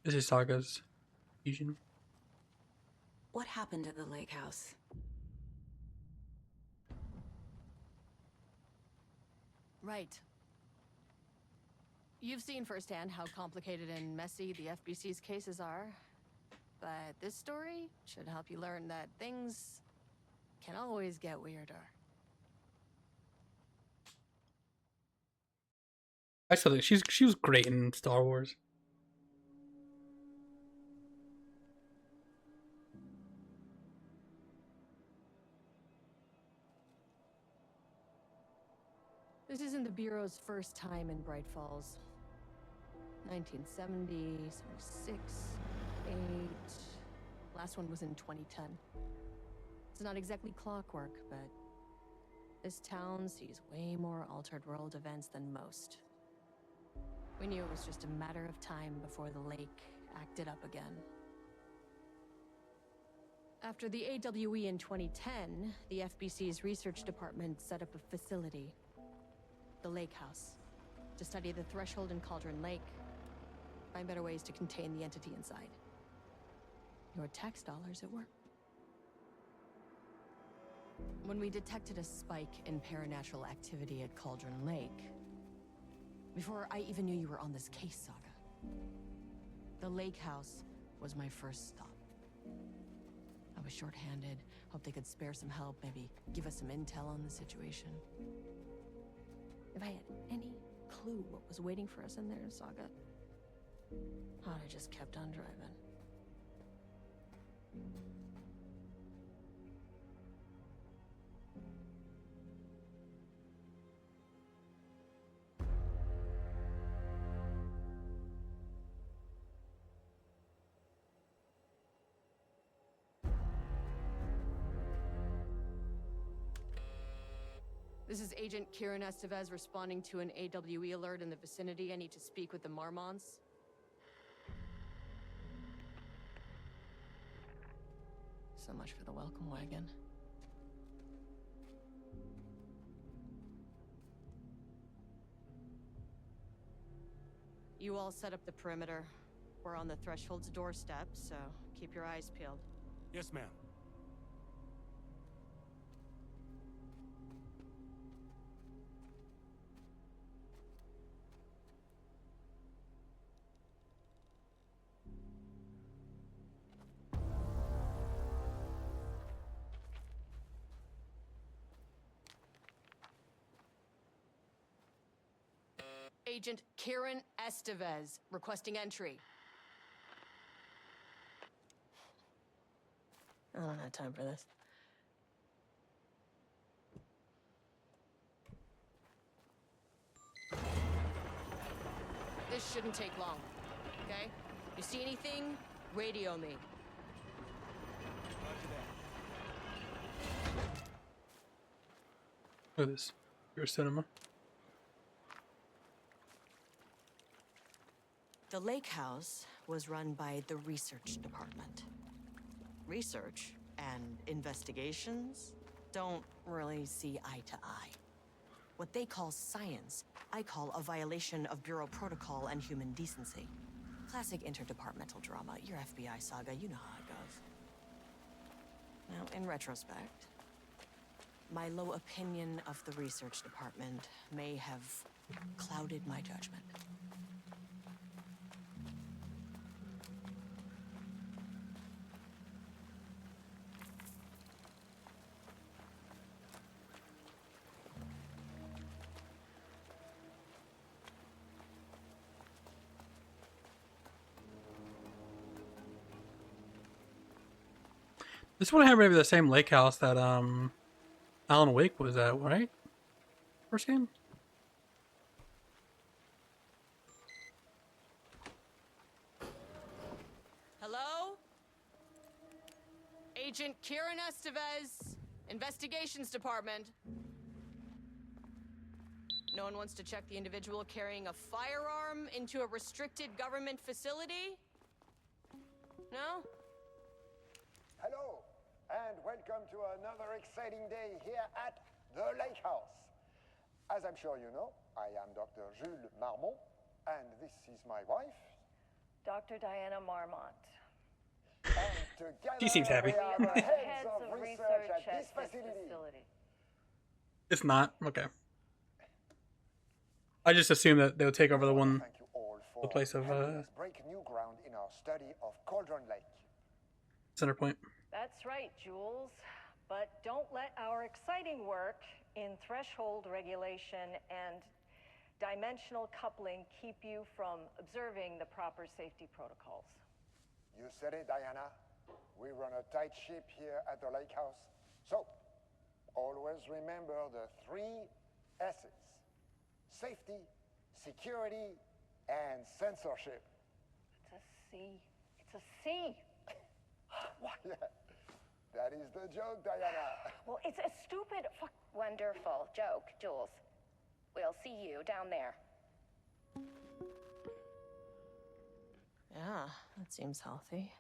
This is Saga's fusion. What happened at the lake house? Right. You've seen firsthand how complicated and messy the FBC's cases are. But this story should help you learn that things can always get weirder. I still think she was great in Star Wars. This isn't the Bureau's first time in Bright Falls. 1970, 76, 8. Last one was in 2010. It's not exactly clockwork, but this town sees way more altered world events than most. We knew it was just a matter of time before the lake acted up again. After the AWE in 2010, the FBC's research department set up a facility, the Lake House, to study the threshold in Cauldron Lake, find better ways to contain the entity inside. Your tax dollars at work. When we detected a spike in paranatural activity at Cauldron Lake, before I even knew you were on this case, Saga, the Lake House was my first stop. I was short-handed, hoped they could spare some help, maybe give us some intel on the situation. If I had any clue what was waiting for us in there, Saga, I'd have just kept on driving. This is Agent Kieran Estevez responding to an AWE alert in the vicinity. I need to speak with the Marmonts. So much for the welcome wagon. You all set up the perimeter. We're on the Threshold's doorstep, so keep your eyes peeled. Yes, ma'am. Agent Kieran Estevez, requesting entry. I don't have time for this. This shouldn't take long, okay? You see anything, radio me. Roger that. Look at this. Your cinema. The lake house was run by the research department. Research and investigations don't really see eye to eye. What they call science, I call a violation of Bureau protocol and human decency. Classic interdepartmental drama. Your FBI saga, you know how it goes. Now, in retrospect, my low opinion of the research department may have clouded my judgment. This one had maybe the same lake house that Alan Wake was at, right? First game? Hello? Agent Kieran Estevez, Investigations Department. No one wants to check the individual carrying a firearm into a restricted government facility? No? Hello, and welcome to another exciting day here at the Lake House. As I'm sure you know, I am Dr. Jules Marmont, and this is my wife, Dr. Diana Marmont. And together She seems happy. we are We the are the heads of research at this facility. It's not okay. I just assumed that they would take over the one, Thank you all for the place of helping us break new ground in our study of Cauldron Lake. center point. That's right, Jules. But don't let our exciting work in threshold regulation and dimensional coupling keep you from observing the proper safety protocols. You said it, Diana. We run a tight ship here at the lake house. So, always remember the 3 S's. Safety, security, and censorship. It's a C. It's a C. Yeah, that is the joke, Diana. Well, it's a stupid fuck. Wonderful joke, Jules. We'll see you down there. Yeah, that seems healthy.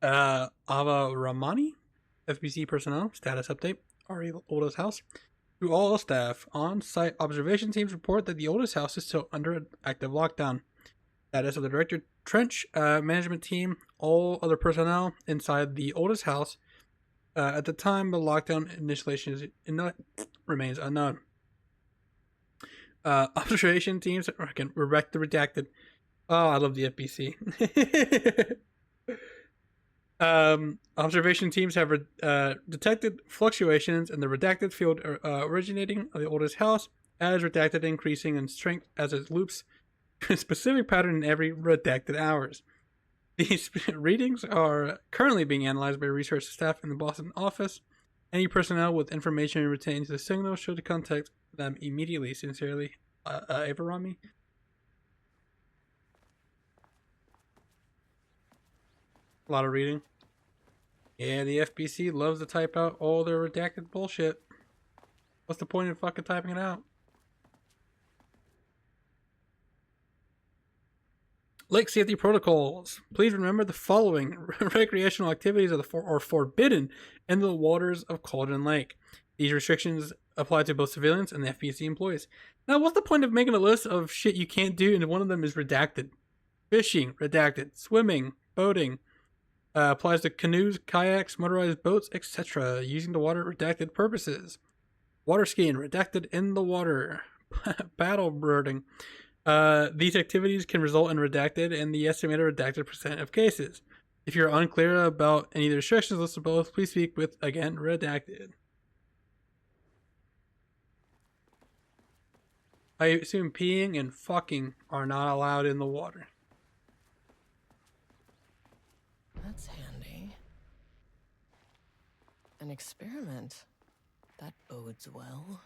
Ava Ramani, FBC personnel, status update. RE Oldest House. To all staff, on-site observation teams report that the Oldest House is still under active lockdown. Status of the Director Trench management team, all other personnel inside the Oldest House at the time the lockdown initiation remains unknown. Observation teams, again, redacted. Oh, I love the FBC. Observation teams have detected fluctuations in the redacted field originating of the Oldest House, as redacted increasing in strength as it loops a specific pattern in every redacted hours. These readings are currently being analyzed by research staff in the Boston office. Any personnel with information retained to the signal should contact them immediately. Sincerely, Averami. A lot of reading. Yeah, the FBC loves to type out all their redacted bullshit. What's the point of fucking typing it out? Lake safety protocols. Please remember the following. Recreational activities are forbidden in the waters of Cauldron Lake. These restrictions apply to both civilians and the FBC employees. Now, what's the point of making a list of shit you can't do and one of them is redacted? Fishing, redacted. Swimming, boating. Applies to canoes, kayaks, motorized boats, etc. Using the water, redacted purposes. Water skiing, redacted in the water. Paddle boarding. These activities can result in redacted in the estimated redacted percent of cases. If you're unclear about any of the restrictions listed below, please speak with, again, redacted. I assume peeing and fucking are not allowed in the water. That's handy. An experiment. That bodes well.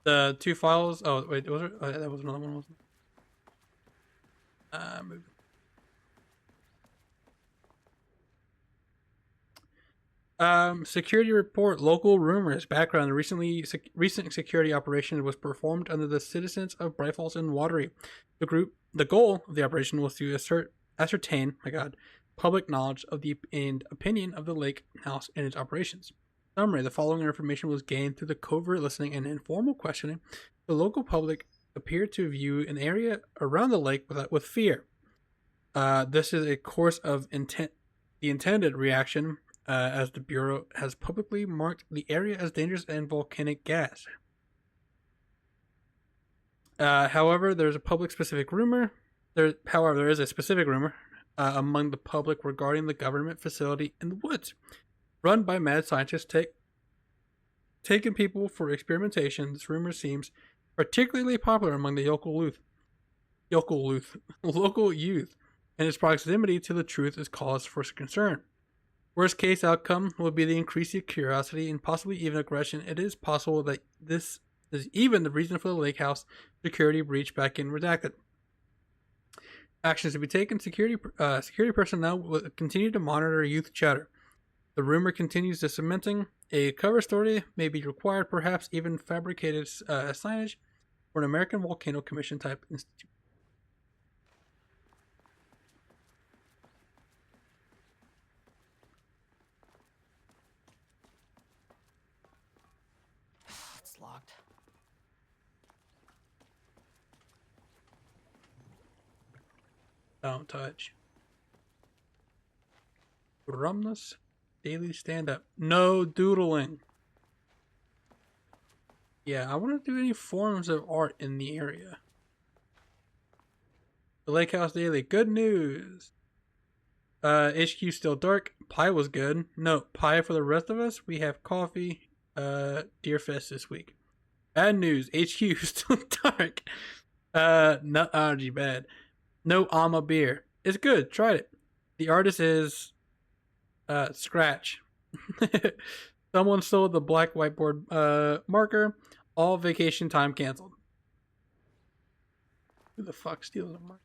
The 2 files. Oh wait, was it? That was another one. Wasn't it? Move. Security report. Local rumors. Background: recent security operation was performed under the citizens of Bright Falls and Watery. The goal of the operation was to ascertain, public knowledge of the and opinion of the lake house and its operations. Summary: the following information was gained through the covert listening and informal questioning. The local public appeared to view an area around the lake with fear. This is a course of the intended reaction, as the Bureau has publicly marked the area as dangerous and volcanic gas. However, there is a specific rumor among the public regarding the government facility in the woods, run by mad scientists taking people for experimentation. This rumor seems particularly popular among the local youth, and its proximity to the truth is cause for concern. Worst case outcome would be the increased curiosity and possibly even aggression. It is possible that this is even the reason for the lake house security breach back in redacted. Actions to be taken. Security personnel will continue to monitor youth chatter. The rumor continues to cementing. A cover story may be required, perhaps even fabricated signage for an American Volcano Commission type institute. Don't touch. Rumnus daily stand up. No doodling. Yeah, I want to do any forms of art in the area. The Lake House Daily. Good news. HQ still dark. Pie was good. No, pie for the rest of us. We have coffee. Deerfest this week. Bad news. HQ still dark. Nut allergy bad. No Ama beer. It's good. Tried it. The artist is Scratch. Someone stole the black whiteboard marker. All vacation time canceled. Who the fuck steals a marker?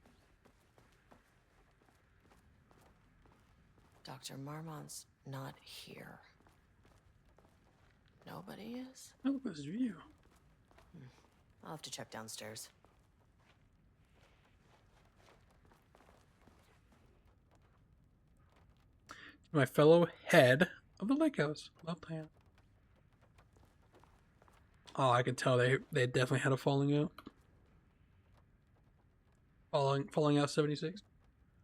Dr. Marmont's not here. Nobody is? Oh, this is you. I'll have to check downstairs. My fellow head of the lake house. Left hand. Oh, I could tell they definitely had a falling out. Falling out 76.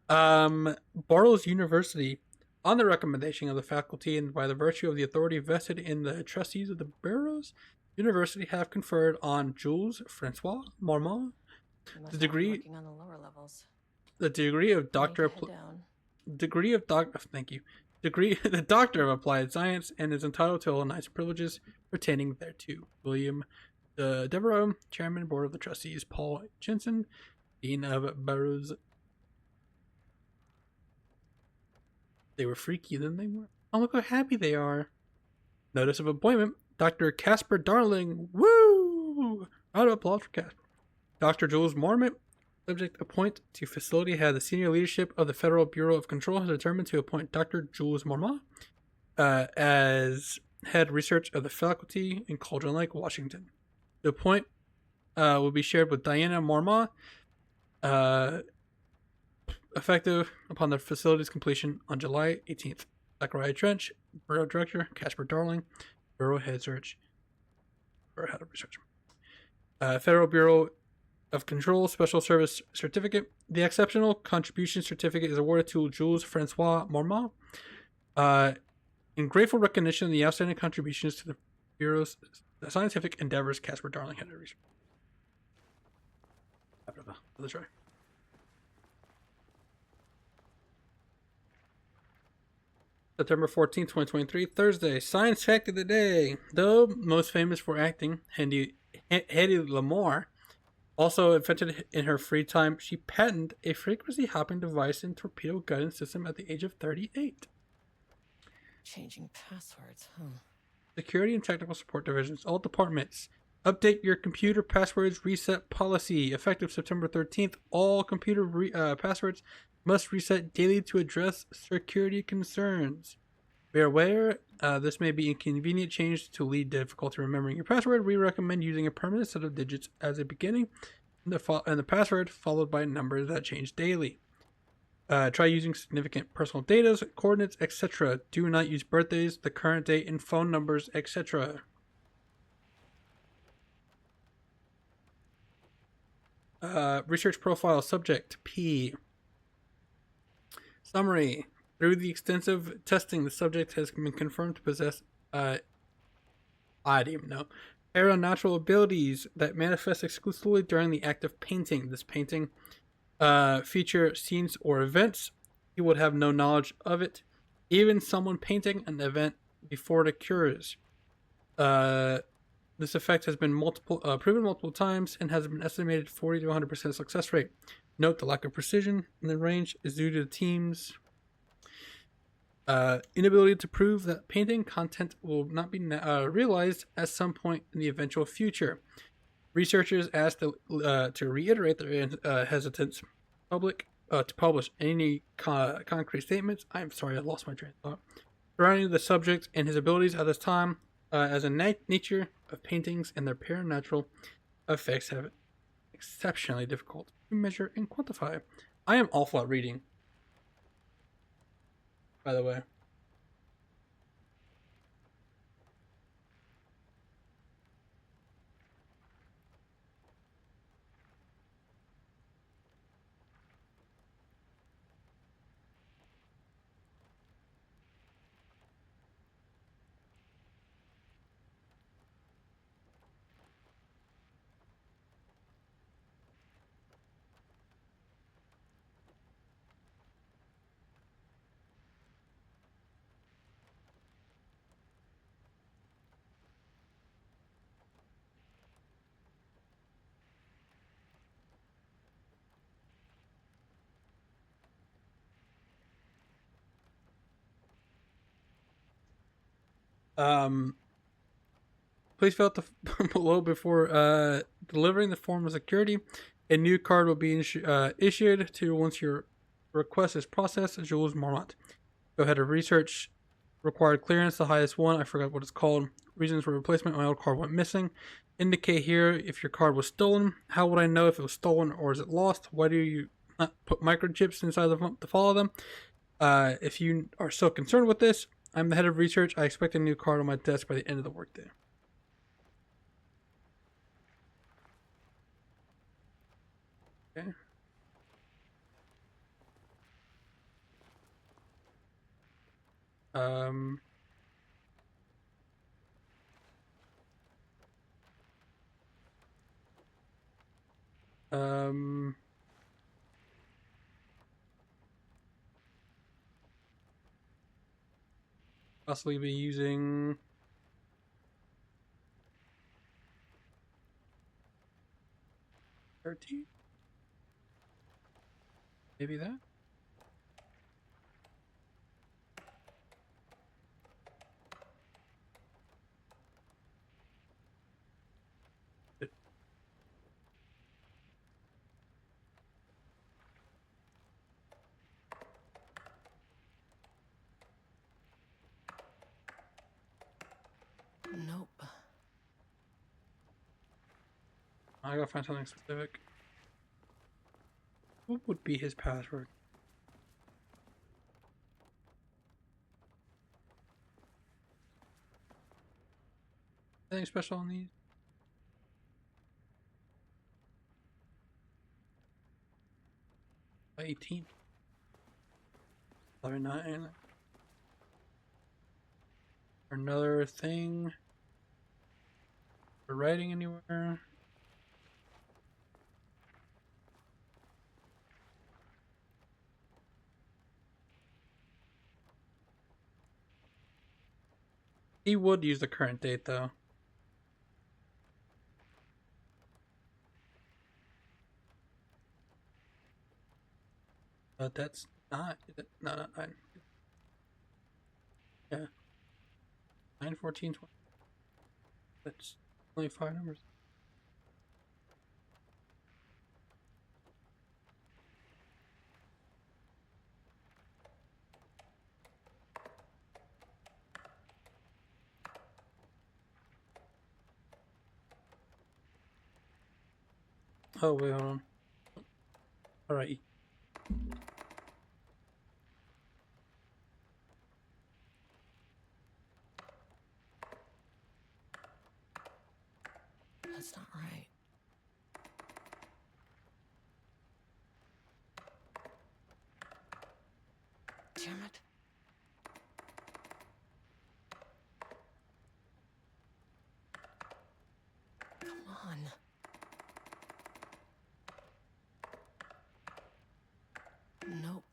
Bartles University, on the recommendation of the faculty and by the virtue of the authority vested in the trustees of the Barrows University, have conferred on Jules Francois Marmont You must the not be degree working on the lower levels. the degree of doctor Need to head down. degree of doc thank you degree the doctor of applied science, and is entitled to all nice privileges pertaining thereto. William Devereaux, chairman board of the trustees. Paul Jensen, dean of Barrows. They were freaky, then they were. Oh, look how happy they are. Notice of appointment. Dr. Casper Darling. Woo! Round of applause for Casper. Dr. Jules Marmot. Subject appoint to facility head. The senior leadership of the Federal Bureau of Control has determined to appoint Dr. Jules Marmot as head research of the faculty in Cauldron Lake, Washington. The appoint will be shared with Diana Marmot, effective upon the facility's completion on July 18th. Zachariah Trench, Bureau Director. Casper Darling, Bureau Head Search. Bureau Head of Research. Federal Bureau of Control Special Service Certificate. The Exceptional Contribution Certificate is awarded to Jules Francois Marmont in grateful recognition of the outstanding contributions to the Bureau's scientific endeavors. Casper Darling, Head of Research. After the try. September 14th, 2023, Thursday. Science fact of the day. Though most famous for acting, Hedy Lamarr also invented in her free time, she patented a frequency hopping device and torpedo guidance system at the age of 38. Changing passwords, huh? Security and Technical Support Divisions. All departments. Update your computer passwords reset policy. Effective September 13th, all computer passwords must reset daily to address security concerns. Be aware, this may be inconvenient change to lead difficulty remembering your password. We recommend using a permanent set of digits as a beginning and the password followed by numbers that change daily. Try using significant personal data, coordinates, etc. Do not use birthdays, the current date, and phone numbers, etc. Research profile subject P. Summary. Through the extensive testing, the subject has been confirmed to possess I don't even know, paranatural abilities that manifest exclusively during the act of painting. This painting feature scenes or events. He would have no knowledge of it. Even someone painting an event before it occurs. This effect has been proven multiple times and has been estimated 40 to 100% success rate. Note the lack of precision in the range is due to the team's inability to prove that painting content will not be realized at some point in the eventual future. Researchers asked to reiterate their hesitance to publish any concrete statements. I'm sorry, I lost my train of thought. Surrounding the subject and his abilities at this time, as a nature of paintings and their paranatural effects have exceptionally difficult to measure and quantify. I am awful at reading, by the way. Please fill out the below before delivering the form of security. A new card will be issued to once your request is processed. Jules Marmont. Go ahead and research required clearance. The highest one, I forgot what it's called. Reasons for replacement. My old card went missing. Indicate here if your card was stolen. How would I know if it was stolen or is it lost? Why do you not put microchips inside the phone to follow them? If you are so concerned with this, I'm the head of research. I expect a new card on my desk by the end of the workday. Okay. Um. Possibly be using. Maybe that. Nope. I gotta find something specific. What would be his password? Anything special on these? 18. 11. Another thing. For writing anywhere. He would use the current date though. But that's not. No, not 9. Yeah. 9, 14, 20. That's only 5 numbers. Oh, wait, hold on. Alright. That's not right. Damn it. Come on. Nope.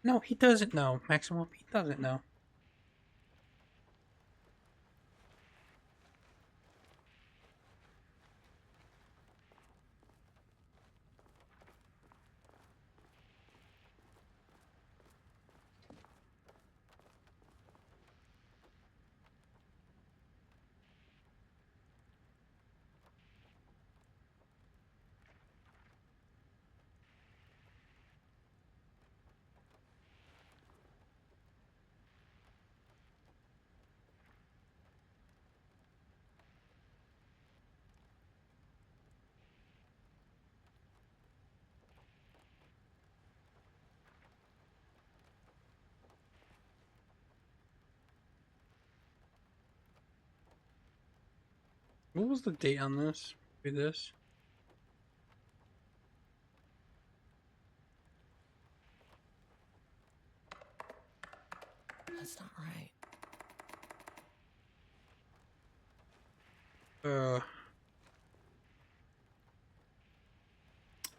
No, he doesn't know, Maximum. He doesn't know. What was the date on this? Maybe this? That's not right.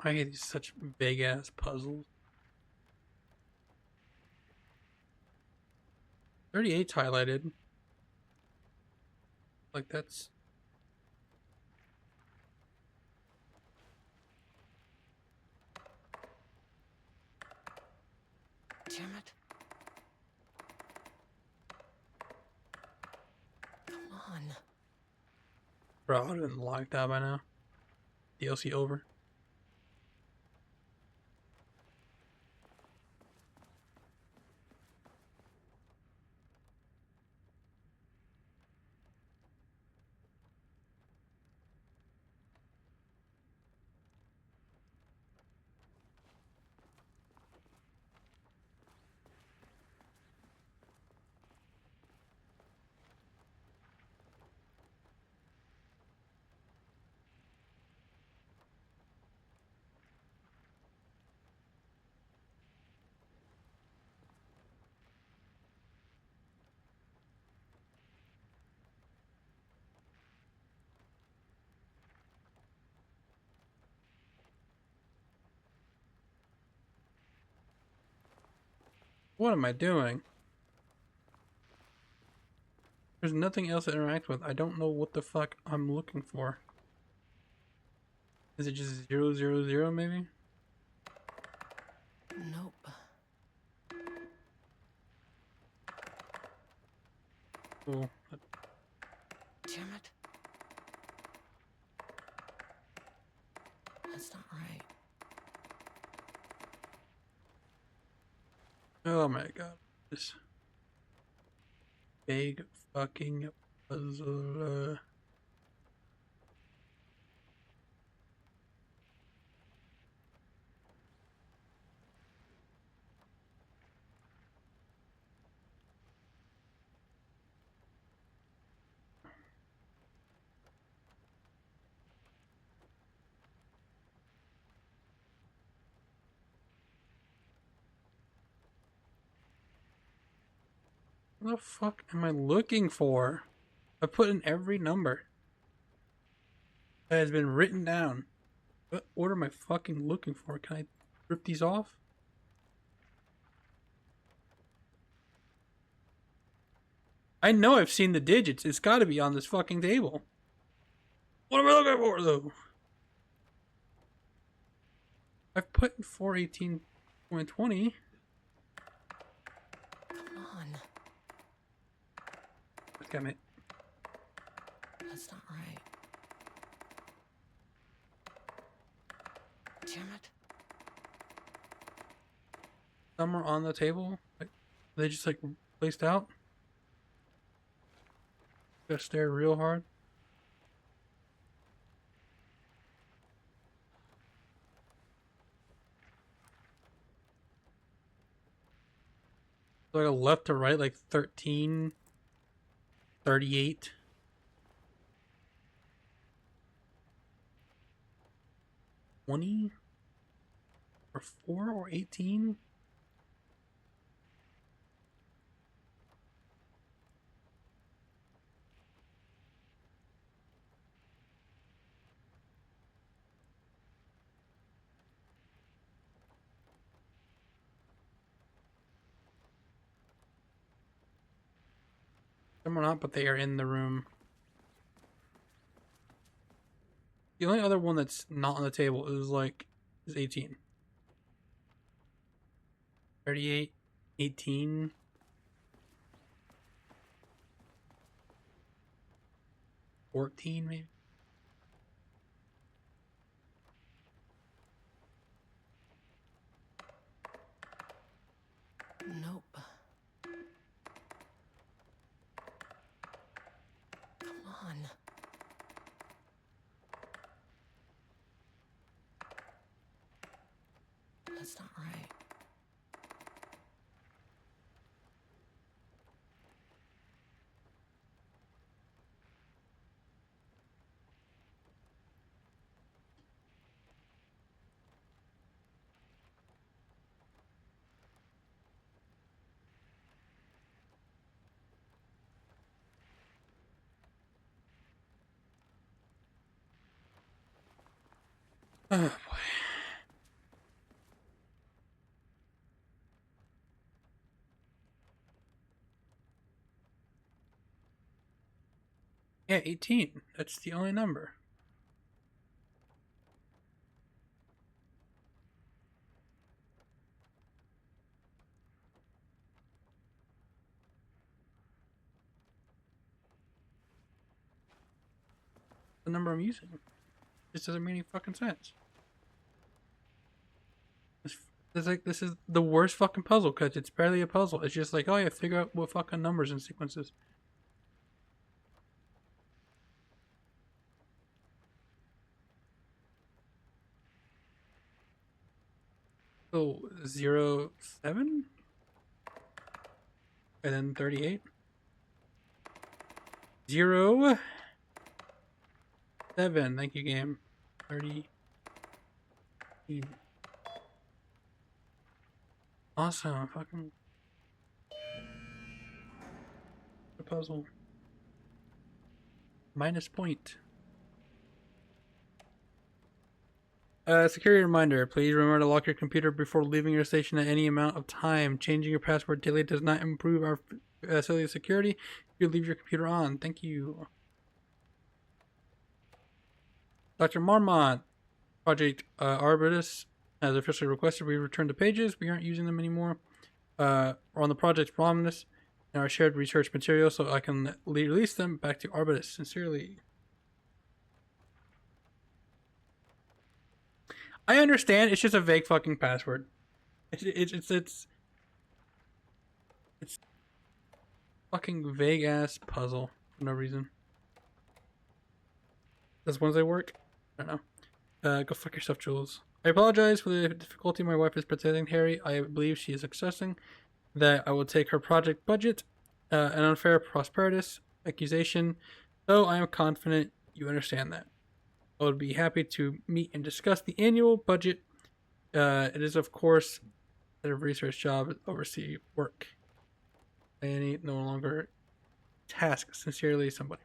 I hate these such big ass puzzles. 38's highlighted. Like that's. Damn it. Bro, I would have been locked out by now. DLC over. What am I doing? There's nothing else to interact with. I don't know what the fuck I'm looking for. Is it just 000 maybe? Nope. Cool. Damn it. That's not right. Oh my god. This big fucking puzzle. What the fuck am I looking for? I put in every number that has been written down. What order am I fucking looking for? Can I rip these off? I know I've seen the digits. It's got to be on this fucking table. What am I looking for, though? I've put in 418.20. Come on. Damn it. That's not right. Damn it. Some are on the table. Like, they just like placed out. Gotta stare real hard. Like a left to right, like 13, 38. 20 or 4 or 18. Some are not, but they are in the room. The only other one that's not on the table is 18. 38, 18. 14 maybe. Nope. Come on. That's not right. Oh boy. Yeah, 18. That's the only number. the number I'm using. This doesn't make any fucking sense. This is the worst fucking puzzle because it's barely a puzzle. It's just like, oh yeah, figure out what fucking numbers and sequences. So 0, 7? And then 38? 0, 7. Thank you, game. 30. Awesome. Fucking. The puzzle. Minus point. Security reminder. Please remember to lock your computer before leaving your station at any amount of time. Changing your password daily does not improve our facility security. If you leave your computer on. Thank you. Dr. Marmont. Project Arbutus has officially requested we return to pages. We aren't using them anymore. We're on the Project Romulus and our shared research material, so I can release them back to Arbutus. Sincerely. I understand. It's just a vague fucking password. It's fucking vague ass puzzle for no reason. Does Wednesday work? I don't know. Go fuck yourself, Jules. I apologize for the difficulty my wife is protecting Harry. I believe she is accessing that I will take her project budget, an unfair prosperous accusation, though I am confident you understand that. I would be happy to meet and discuss the annual budget. It is, of course, a research job oversee work. Any no longer task. Sincerely, somebody.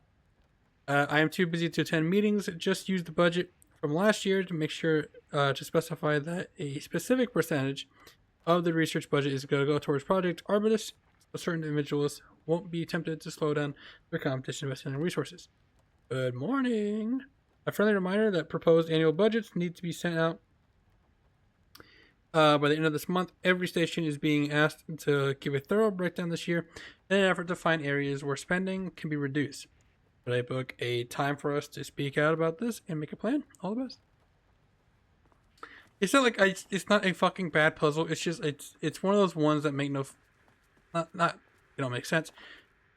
I am too busy to attend meetings. Just use the budget from last year to make sure to specify that a specific percentage of the research budget is going to go towards Project Arbutus, so certain individuals won't be tempted to slow down their competition investing in resources. Good morning. A friendly reminder that proposed annual budgets need to be sent out by the end of this month. Every station is being asked to give a thorough breakdown this year in an effort to find areas where spending can be reduced. Should I book a time for us to speak out about this and make a plan? All the best. It's not like it's not a fucking bad puzzle. It's just it's one of those ones that make no not they don't make sense.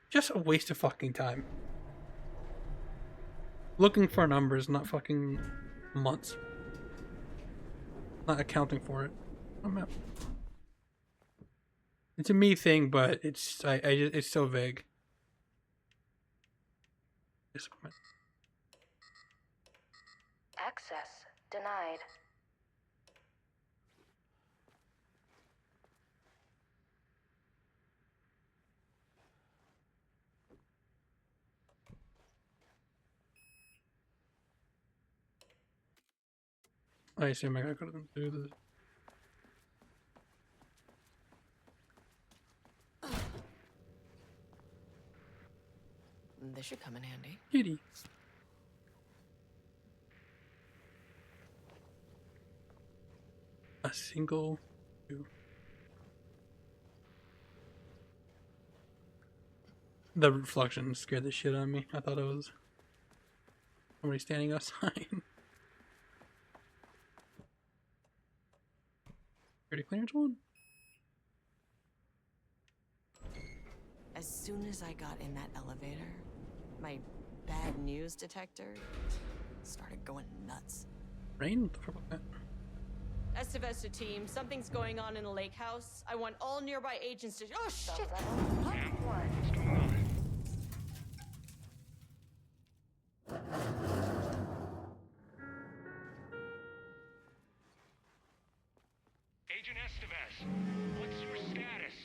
Just a waste of fucking time. Looking for numbers, not fucking months. Not accounting for it. It's a me thing, but it's it's so vague. Access denied. I assume I gotta do this. This should come in handy. Kitty. A single. Two. The reflection scared the shit out of me. I thought it was somebody standing outside. Security clearance one? As soon as I got in that elevator, my bad news detector started going nuts. Rain? What the fuck was that? Estevesta team, something's going on in the lake house. I want all nearby agents to. Oh shit! What's going on? Agent Estevez, what's your status?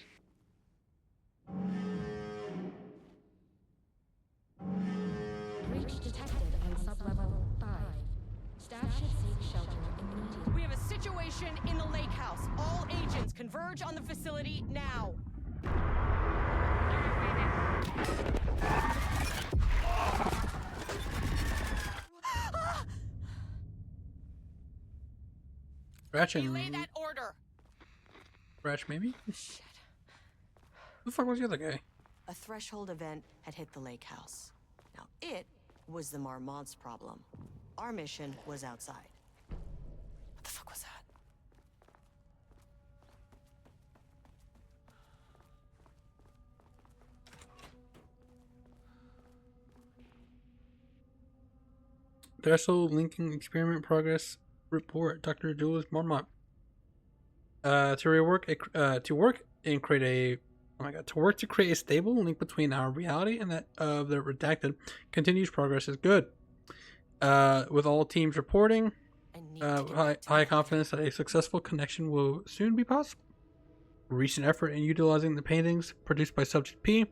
Breach detected on sublevel 5. Staff should seek shelter immediately. We have a situation in the lake house. All agents converge on the facility now. Scratch and Relay that order. Scratch maybe? Shit. Who the fuck was the other guy? A threshold event had hit the lake house. Now it was the Marmont's problem. Our mission was outside. What the fuck was that? Threshold linking experiment progress report. Dr. Jules Marmont. To work to create a stable link between our reality and that of the redacted. Continuous progress is good. With all teams reporting, high confidence that a successful connection will soon be possible. Recent effort in utilizing the paintings produced by Subject P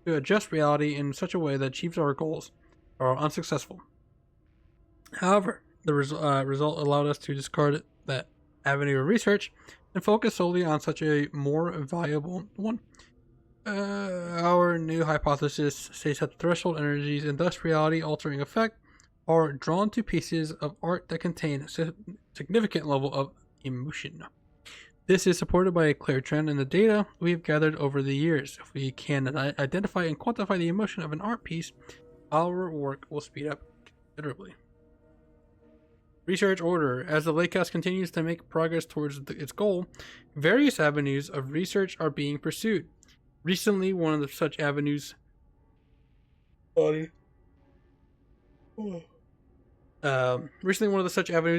to adjust reality in such a way that achieves our goals are unsuccessful. However, the result allowed us to discard that avenue of research and focus solely on such a more valuable one. Our new hypothesis states that threshold energies and thus reality altering effect are drawn to pieces of art that contain a significant level of emotion. This is supported by a clear trend in the data we have gathered over the years. If we can identify and quantify the emotion of an art piece, our work will speed up considerably. Research order. As the Lake House continues to make progress towards its goal, various avenues of research are being pursued. Recently, one of such avenues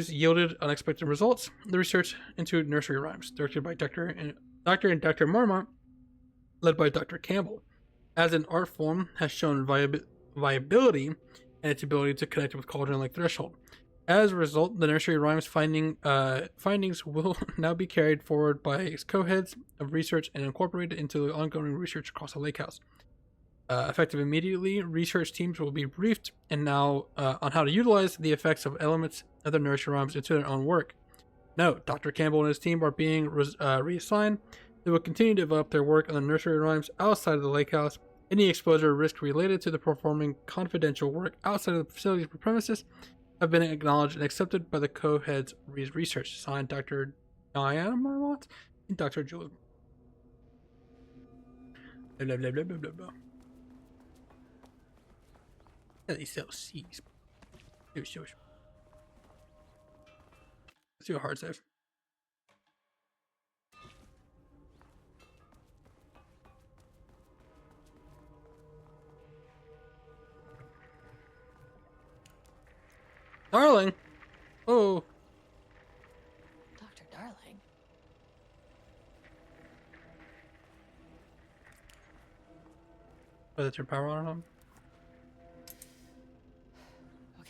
yielded unexpected results. The research into nursery rhymes, directed by Dr. Marmont, led by Dr. Campbell, as an art form, has shown viability and its ability to connect with Cauldron Lake Threshold. As a result, the nursery rhymes findings will now be carried forward by its co-heads of research and incorporated into the ongoing research across the Lake House. Effective immediately, research teams will be briefed on how to utilize the effects of elements of the nursery rhymes into their own work. Note, Dr. Campbell and his team are being reassigned. They will continue to develop their work on the nursery rhymes outside of the Lake House. Any exposure or risk related to the performing confidential work outside of the facility's premises have been acknowledged and accepted by the co-heads of research. Signed, Dr. Diana Marmont and Dr. Jules. Blah, blah, blah, blah, blah, blah. Yeah, they sell C's. Let's do a hard save. Darling! Oh. Dr. Darling? Oh, that's your power on him? Okay.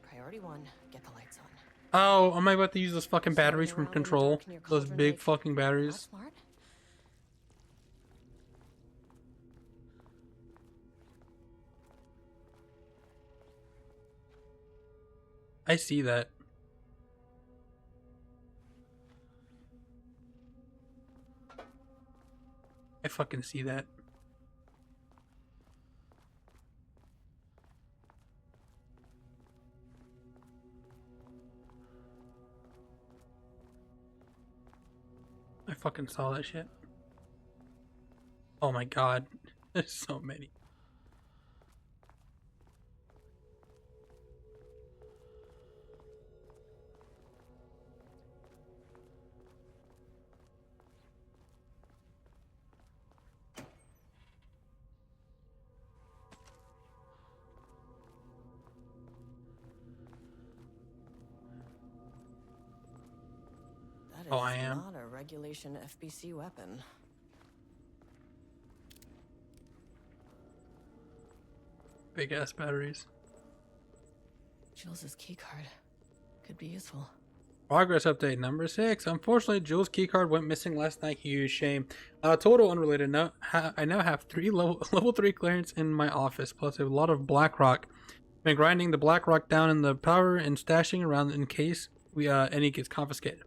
Priority 1, get the lights on. Oh, am I about to use those fucking batteries from Around in the Control? dark near Those Cauldron big Lake. fucking Not batteries. smart? I see that. I fucking see that. I fucking saw that shit. Oh my god. There's so many. That is Oh, I am. not a regulation FBC weapon. Big ass batteries. Jules's keycard could be useful. Progress update number 6. Unfortunately, Jules' keycard went missing last night. Huge shame. Total unrelated note. I now have 3 level 3 clearance in my office, plus a lot of Blackrock. Been grinding the Blackrock down in the powder and stashing around in case any gets confiscated.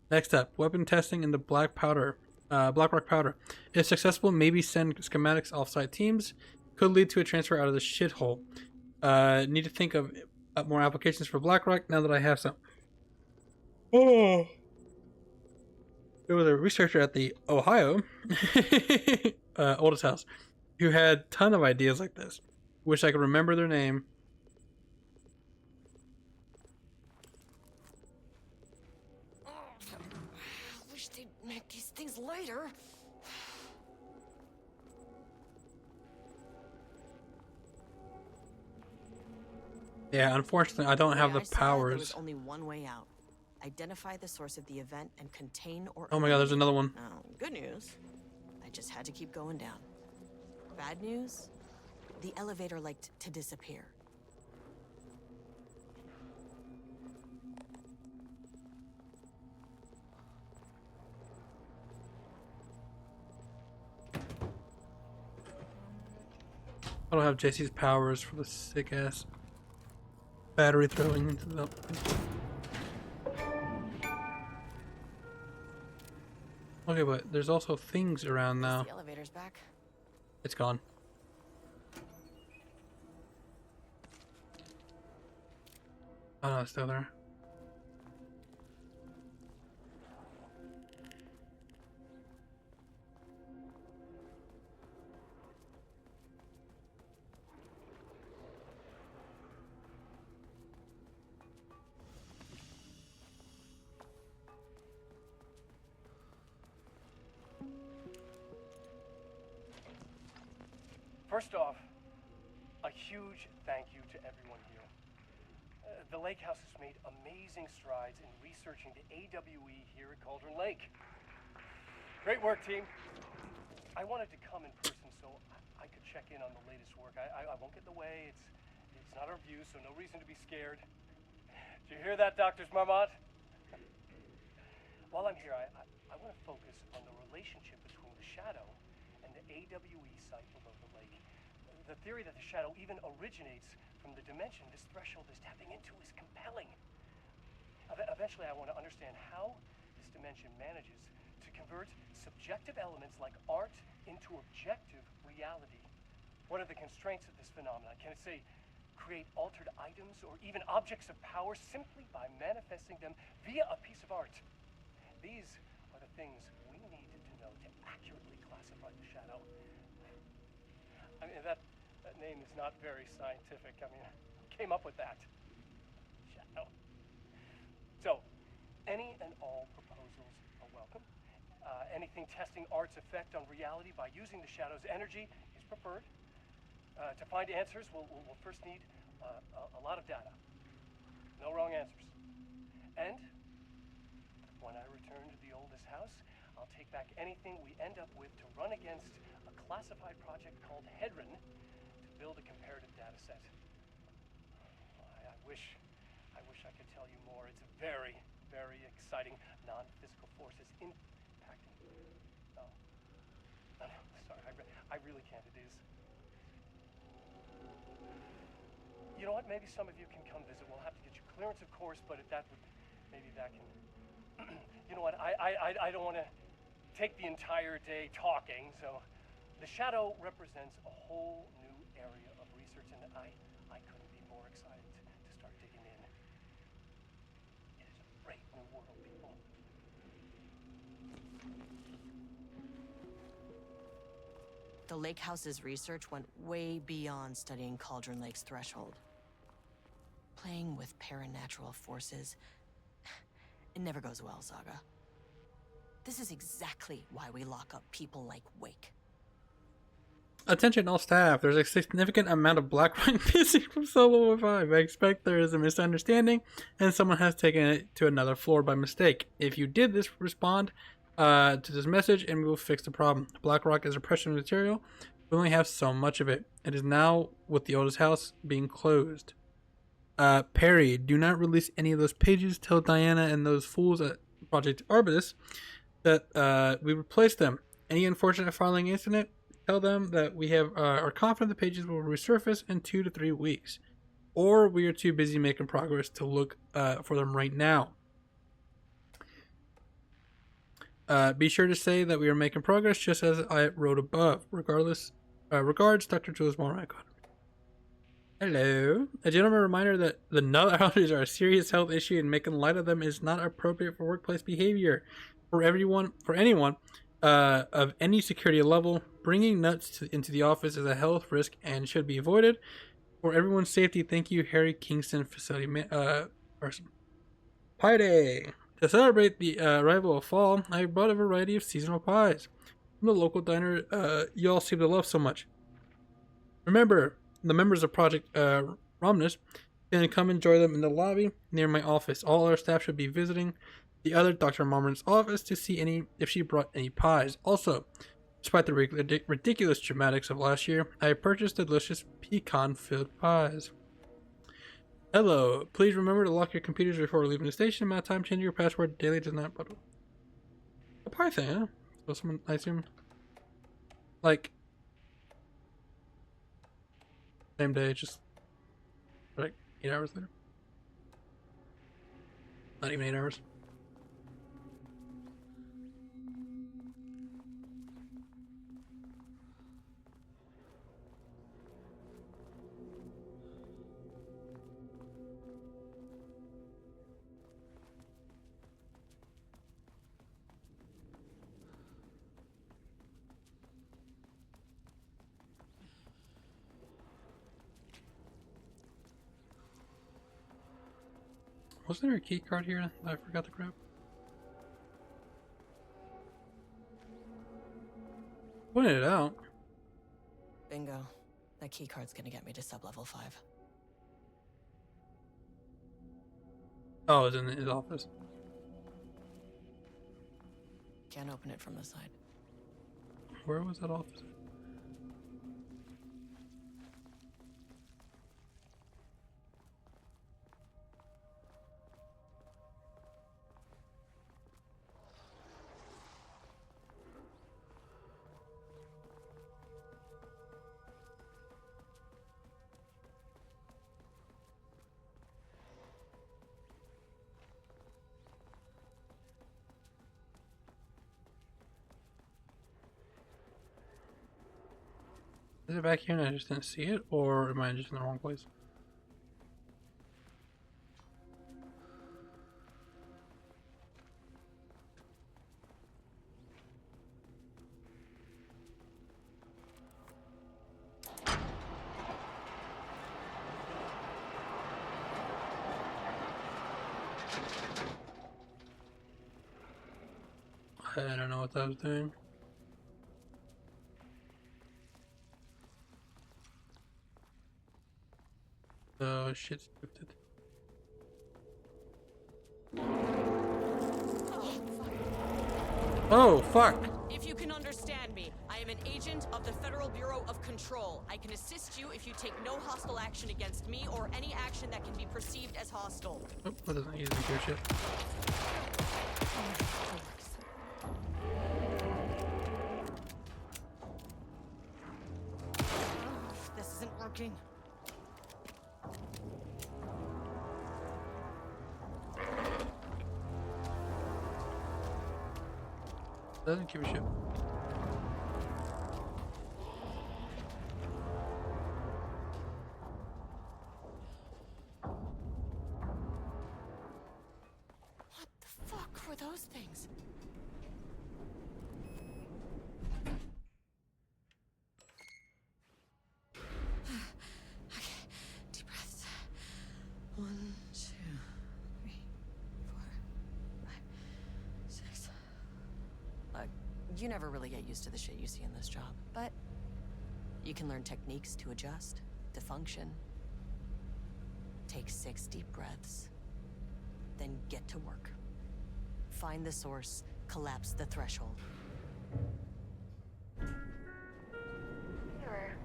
Next up, weapon testing in the Blackrock powder. If successful, maybe send schematics offsite teams. Could lead to a transfer out of the shithole. Need to think of more applications for Blackrock now that I have some. Oh. There was a researcher at the Ohio oldest house who had a ton of ideas like this. Wish I could remember their name. wish they'd make these things lighter. Yeah, unfortunately, I don't have the I saw it, there was powers. only one way out. Identify the source of the event and contain or Oh my god, there's eliminate another one. it. Now, good news. I just had to keep going down. Bad news? The elevator liked to disappear. I don't have JC's powers for the sick ass battery throwing into the. Okay, but there's also things around now. The elevator's back. It's gone. Oh no, it's still there. First off, a huge thank you to everyone here. The Lake House has made amazing strides in researching the AWE here at Cauldron Lake. Great work, team. I wanted to come in person so I could check in on the latest work. I won't get in the way. It's not our view, so no reason to be scared. Did you hear that, Dr. Marmot? While I'm here, I want to focus on the relationship between the Shadow and the AWE site below the lake. The theory that the Shadow even originates from the dimension this threshold is tapping into is compelling. Eventually, I want to understand how this dimension manages to convert subjective elements like art into objective reality. What are the constraints of this phenomenon? Can it, say, create altered items or even objects of power simply by manifesting them via a piece of art? These are the things we need to know to accurately classify the Shadow. I mean, that name is not very scientific. I mean, who came up with that? Shadow. So, any and all proposals are welcome. Anything testing art's effect on reality by using the Shadow's energy is preferred. To find answers, we'll first need a lot of data. No wrong answers. And when I return to the oldest house, I'll take back anything we end up with to run against a classified project called Hedron to build a comparative data set. I wish I could tell you more. It's very, very exciting. Non-physical forces impacting. Oh, sorry, I really can't. It is. You know what? Maybe some of you can come visit. We'll have to get you clearance, of course, but if that would, maybe that can. You know what? I don't want to take the entire day talking. So, the Shadow represents a whole new area of research, and I couldn't be more excited to start digging in. It is a great new world, people. The Lake House's research went way beyond studying Cauldron Lake's threshold. Playing with paranatural forces, it never goes well, Saga. This is exactly why we lock up people like Wake. Attention all staff, there's a significant amount of Blacklight missing from Solo 5. I expect there is a misunderstanding and someone has taken it to another floor by mistake. If you did this, respond to this message and we will fix the problem. Blackrock is a precious material. We only have so much of it. It is now with the oldest house being closed. Perry, do not release any of those pages. Tell Diana and those fools at Project Arbutus that we replaced them. Any unfortunate filing incident, tell them that we are confident the pages will resurface in 2 to 3 weeks. Or we are too busy making progress to look for them right now. Be sure to say that we are making progress just as I wrote above. Regards, Dr. Jules Mormon. Hello. A gentleman reminder that the nut allergies are a serious health issue and making light of them is not appropriate for workplace behavior. For anyone of any security level, bringing nuts into the office is a health risk and should be avoided. For everyone's safety, thank you, Harry Kingston, facility person. Pide. To celebrate the arrival of fall, I brought a variety of seasonal pies from the local diner you all seem to love so much. Remember, the members of Project Romnus can come enjoy them in the lobby near my office. All our staff should be visiting the other Dr. Marmon's office to see if she brought any pies. Also, despite the ridiculous dramatics of last year, I purchased delicious pecan-filled pies. Hello, please remember to lock your computers before leaving the station. Amount of time changing your password daily does not bubble. A pie thing, huh? So someone, I assume, like, same day, just like 8 hours later. Not even 8 hours. Wasn't there a key card here that I forgot to grab? Pointed it out. Bingo. That key card's gonna get me to sub-level 5. Oh, it's in his office. Can't open it from the side. Where was that office? Is it back here and I just didn't see it, or am I just in the wrong place? I don't know what that was doing. Oh, shit's scripted. Oh, fuck! If you can understand me, I am an agent of the Federal Bureau of Control. I can assist you if you take no hostile action against me or any action that can be perceived as hostile. Oh, that doesn't use the shit. This isn't working. Doesn't give a shit. What the fuck were those things? Okay, deep breaths. 1, 2, 3, 4, 5, 6. You never really get used to the shit you see in this job, but you can learn techniques to adjust, to function. Take 6 deep breaths, then get to work. Find the source, collapse the threshold. Mirror,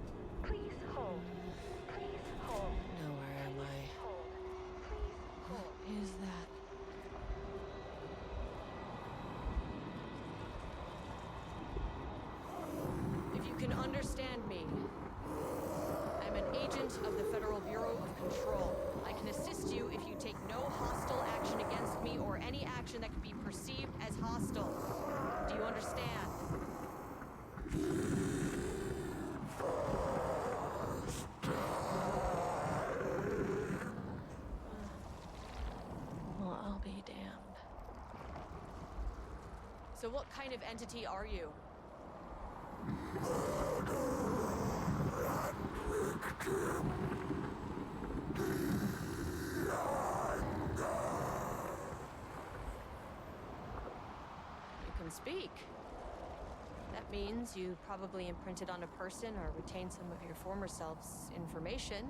please hold. Please hold. Now where am I? Hold. Please hold. What is that? If you can understand me, I'm an agent of the Federal Bureau of Control. I can assist you if you take no hostile action against me or any action that can be perceived as hostile. Do you understand? Well, I'll be damned. So what kind of entity are you? can speak. That means you probably imprinted on a person or retained some of your former self's information.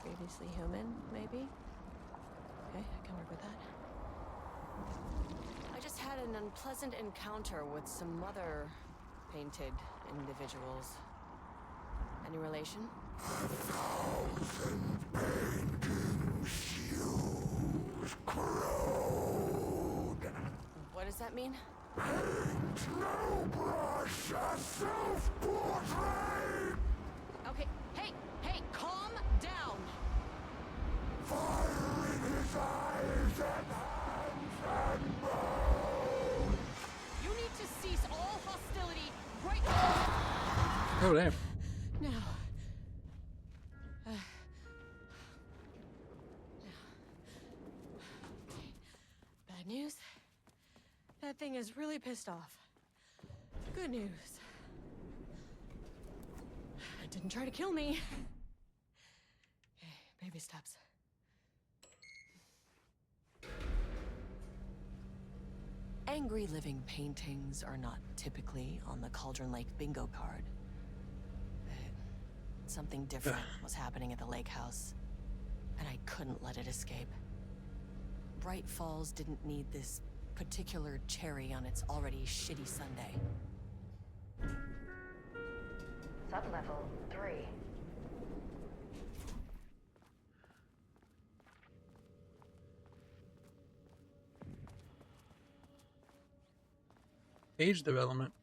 Previously human, maybe? Okay, I can work with that. I just had an unpleasant encounter with some other painted individuals. Any relation? What does that mean? Okay, hey, calm down! You need to cease all hostility right now! Oh, damn. Now. Bad news. That thing is really pissed off. Good news. It didn't try to kill me. Okay, baby steps. Angry living paintings are not typically on the Cauldron Lake bingo card. But something different was happening at the lake house, and I couldn't let it escape. Bright Falls didn't need this particular cherry on its already shitty sundae. Sublevel 3. Age development.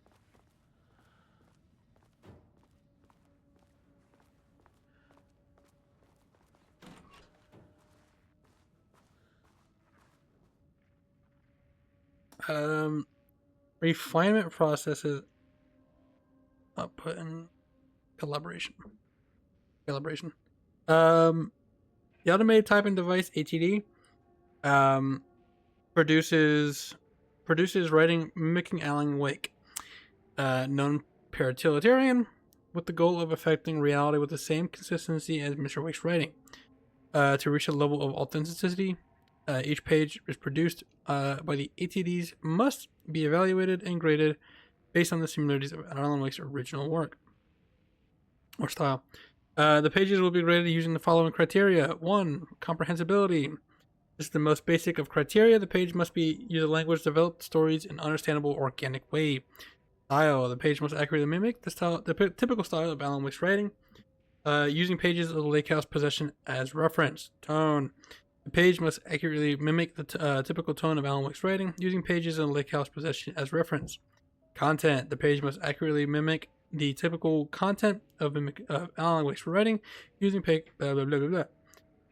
Refinement processes, output and calibration. The automated typing device ATD produces writing mimicking Alan Wake, non-paratiliterian, with the goal of affecting reality with the same consistency as Mr. Wake's writing. To reach a level of authenticity, each page is produced by the ATDs must be evaluated and graded based on the similarities of Alan Wake's original work or style. The pages will be graded using the following criteria. 1. Comprehensibility. This is the most basic of criteria. The page must use a language developed stories in an understandable, organic way. Style. The page must accurately mimic the typical style of Alan Wake's writing, using pages of the Lake House possession as reference. Tone. The page must accurately mimic the typical tone of Alan Wake's writing, using pages in the Lake House possession as reference. Content. The page must accurately mimic the typical content of Alan Wake's writing, using blah, blah, blah, blah,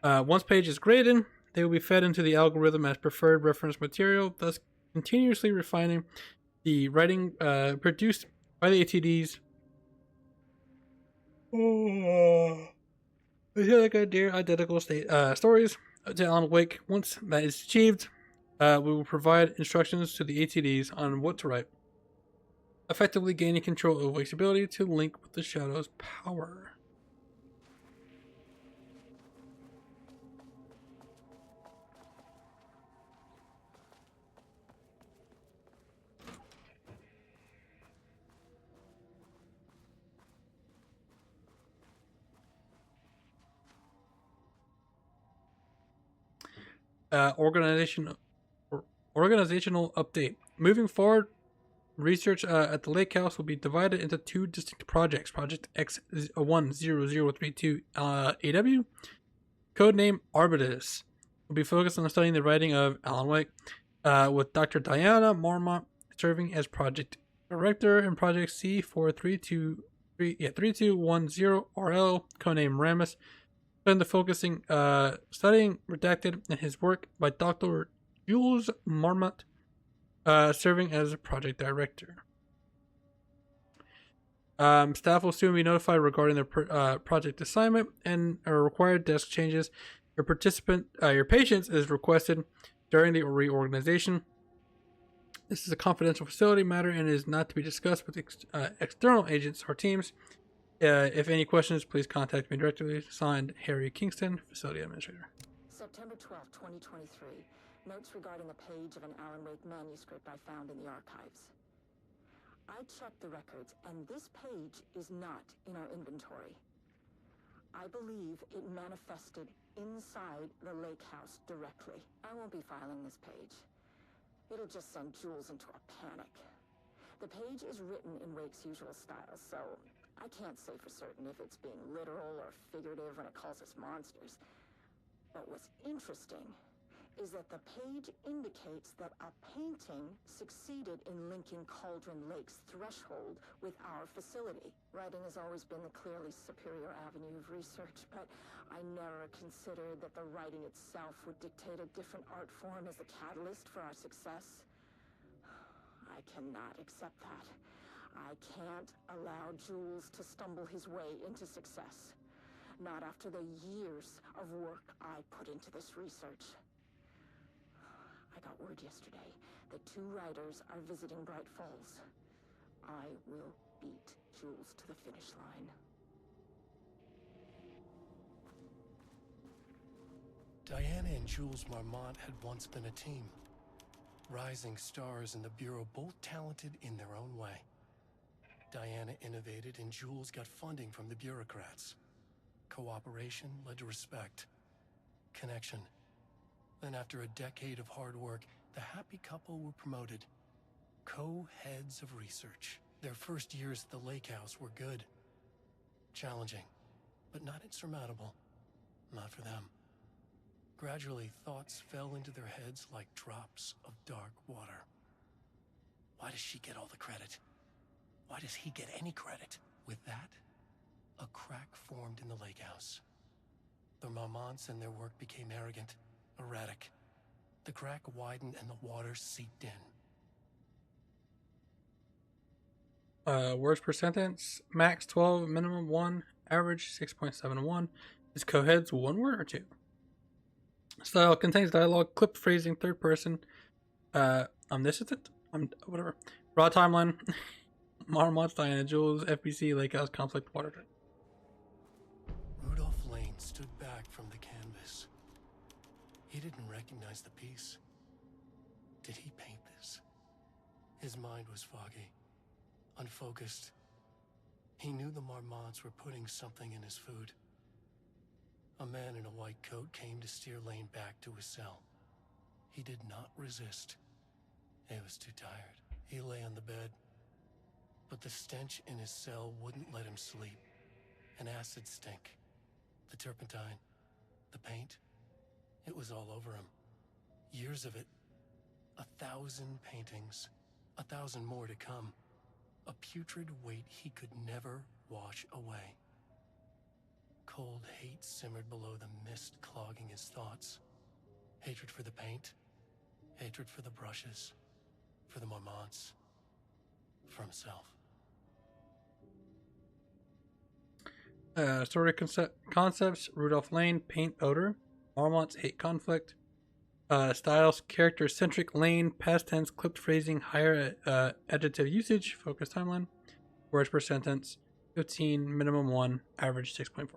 blah. Once page is graded, they will be fed into the algorithm as preferred reference material, thus continuously refining the writing produced by the ATDs. Identical stories to Alan Wake. Once that is achieved, we will provide instructions to the ATDs on what to write, effectively gaining control of Wake's ability to link with the Shadow's power. Organizational update. Moving forward, research at the Lake House will be divided into 2 distinct projects. Project X10032 AW, codename Arbitus, will be focused on studying the writing of Alan Wake, with Dr. Diana Marmont serving as project director, and Project C4323 3210RL, codename Ramus, and the focusing studying Redacted and his work by Dr. Jules Marmont, serving as a project director. Staff will soon be notified regarding their project assignment and required desk changes. Your patience is requested during the reorganization. This is a confidential facility matter and is not to be discussed with external agents or teams. If any questions, please contact me directly. Signed, Harry Kingston, Facility Administrator. September 12, 2023. Notes regarding a page of an Alan Wake manuscript I found in the archives. I checked the records, and this page is not in our inventory. I believe it manifested inside the lake house directly. I won't be filing this page. It'll just send Jules into a panic. The page is written in Wake's usual style, so I can't say for certain if it's being literal or figurative when it calls us monsters. But what's interesting is that the page indicates that a painting succeeded in linking Cauldron Lake's threshold with our facility. Writing has always been the clearly superior avenue of research, but I never considered that the writing itself would dictate a different art form as the catalyst for our success. I cannot accept that. I can't allow Jules to stumble his way into success. Not after the years of work I put into this research. I got word yesterday that 2 writers are visiting Bright Falls. I will beat Jules to the finish line. Diana and Jules Marmont had once been a team. Rising stars in the Bureau, both talented in their own way. Diana innovated and Jules got funding from the bureaucrats. Cooperation led to respect. Connection. Then after a decade of hard work, the happy couple were promoted. Co-heads of research. Their first years at the lake house were good. Challenging, but not insurmountable. Not for them. Gradually, thoughts fell into their heads like drops of dark water. Why does she get all the credit? Why does he get any credit? With that, a crack formed in the lake house. The Marmonts and their work became arrogant, erratic. The crack widened and the water seeped in. Words per sentence: max 12, minimum 1, average 6.71. Is co-heads 1 word or 2? Style: contains dialogue, clipped phrasing, third person, omniscient, whatever. Raw timeline: Marmots, Diana, Jules, FBC, Lake House, conflict, water trip. Rudolph Lane stood back from the canvas. He didn't recognize the piece. Did he paint this? His mind was foggy, unfocused. He knew the Marmonts were putting something in his food. A man in a white coat came to steer Lane back to his cell. He did not resist. He was too tired. He lay on the bed, but the stench in his cell wouldn't let him sleep. An acid stink. The turpentine. The paint. It was all over him. Years of it. 1,000 paintings. 1,000 more to come. A putrid weight he could never wash away. Cold hate simmered below the mist clogging his thoughts. Hatred for the paint. Hatred for the brushes. For the Marmonts. For himself. Story concepts: Rudolph Lane, paint odor. Marmonts, hate conflict. Styles: character-centric Lane, past tense, clipped phrasing, higher adjective usage, focus timeline. Words per sentence: 15, minimum 1, average 6.4.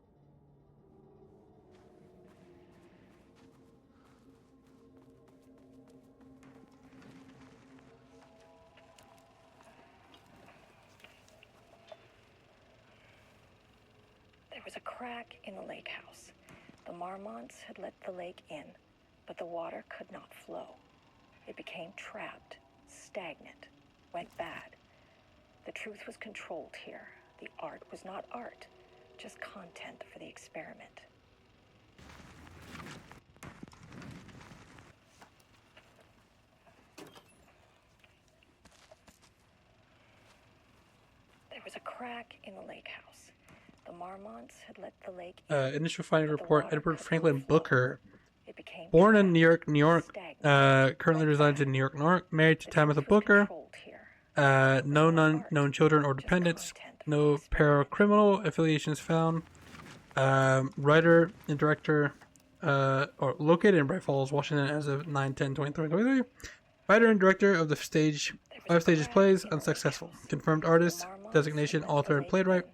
There was a crack in the lake house. The Marmonts had let the lake in, but the water could not flow. It became trapped, stagnant, went bad. The truth was controlled here. The art was not art, just content for the experiment. There was a crack in the lake house. The Marmonts had let the lake in. Initial finding but the report: water Edward could Franklin not flow. Booker, It became born in trapped, New York, stagnant, currently went resides bad. in New York, married to The Tabitha truth was Booker. controlled here. No Not art, known children or just dependents. content for No the experiment. paracriminal affiliations found. Writer and director, or located in Bright Falls, Washington as of 9/10/2023. Writer and director of the stage, There was 5 a stages crack plays, in the lake unsuccessful. house. Confirmed The artist, Marmonts had designation, let the author and lake playwright. in,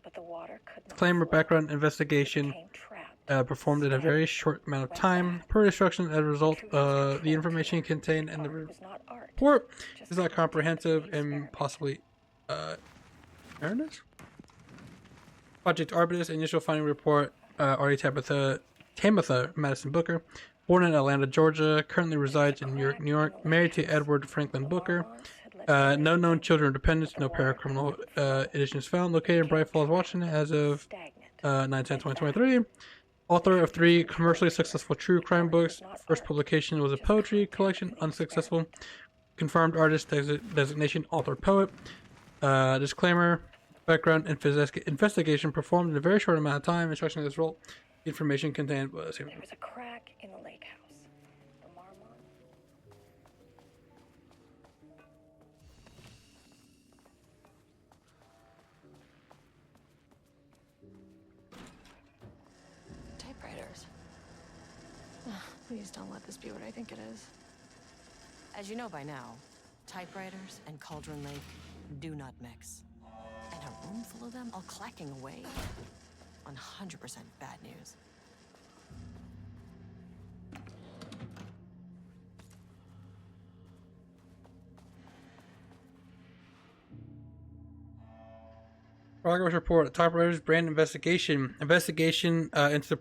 but the water could not Disclaimer: flow. background It investigation. became trapped, performed in a very short amount of time. Per instruction, as a result, the information contained in the report is not comprehensive and possibly erroneous. Project Arbutus initial finding report. Artie Tamitha Madison Booker, born in Atlanta, Georgia, currently resides in New York, New York. Married to Edward Franklin Booker. No known children or dependents. No paracriminal editions found. Located in Bright Falls, Washington, as of 9/10/2023. Author of 3 commercially successful true crime books. First publication was a poetry collection, unsuccessful. Confirmed artist designation, author poet. Disclaimer: background investigation performed in a very short amount of time. Instruction of this role. Information contained was. There was a crack in the lake house. The Marmont. Typewriters. Please don't let this be what I think it is. As you know by now, typewriters and Cauldron Lake do not mix. And a room full of them all clacking away. 100% bad news. Progress report. Typewriters brand investigation. Investigation into the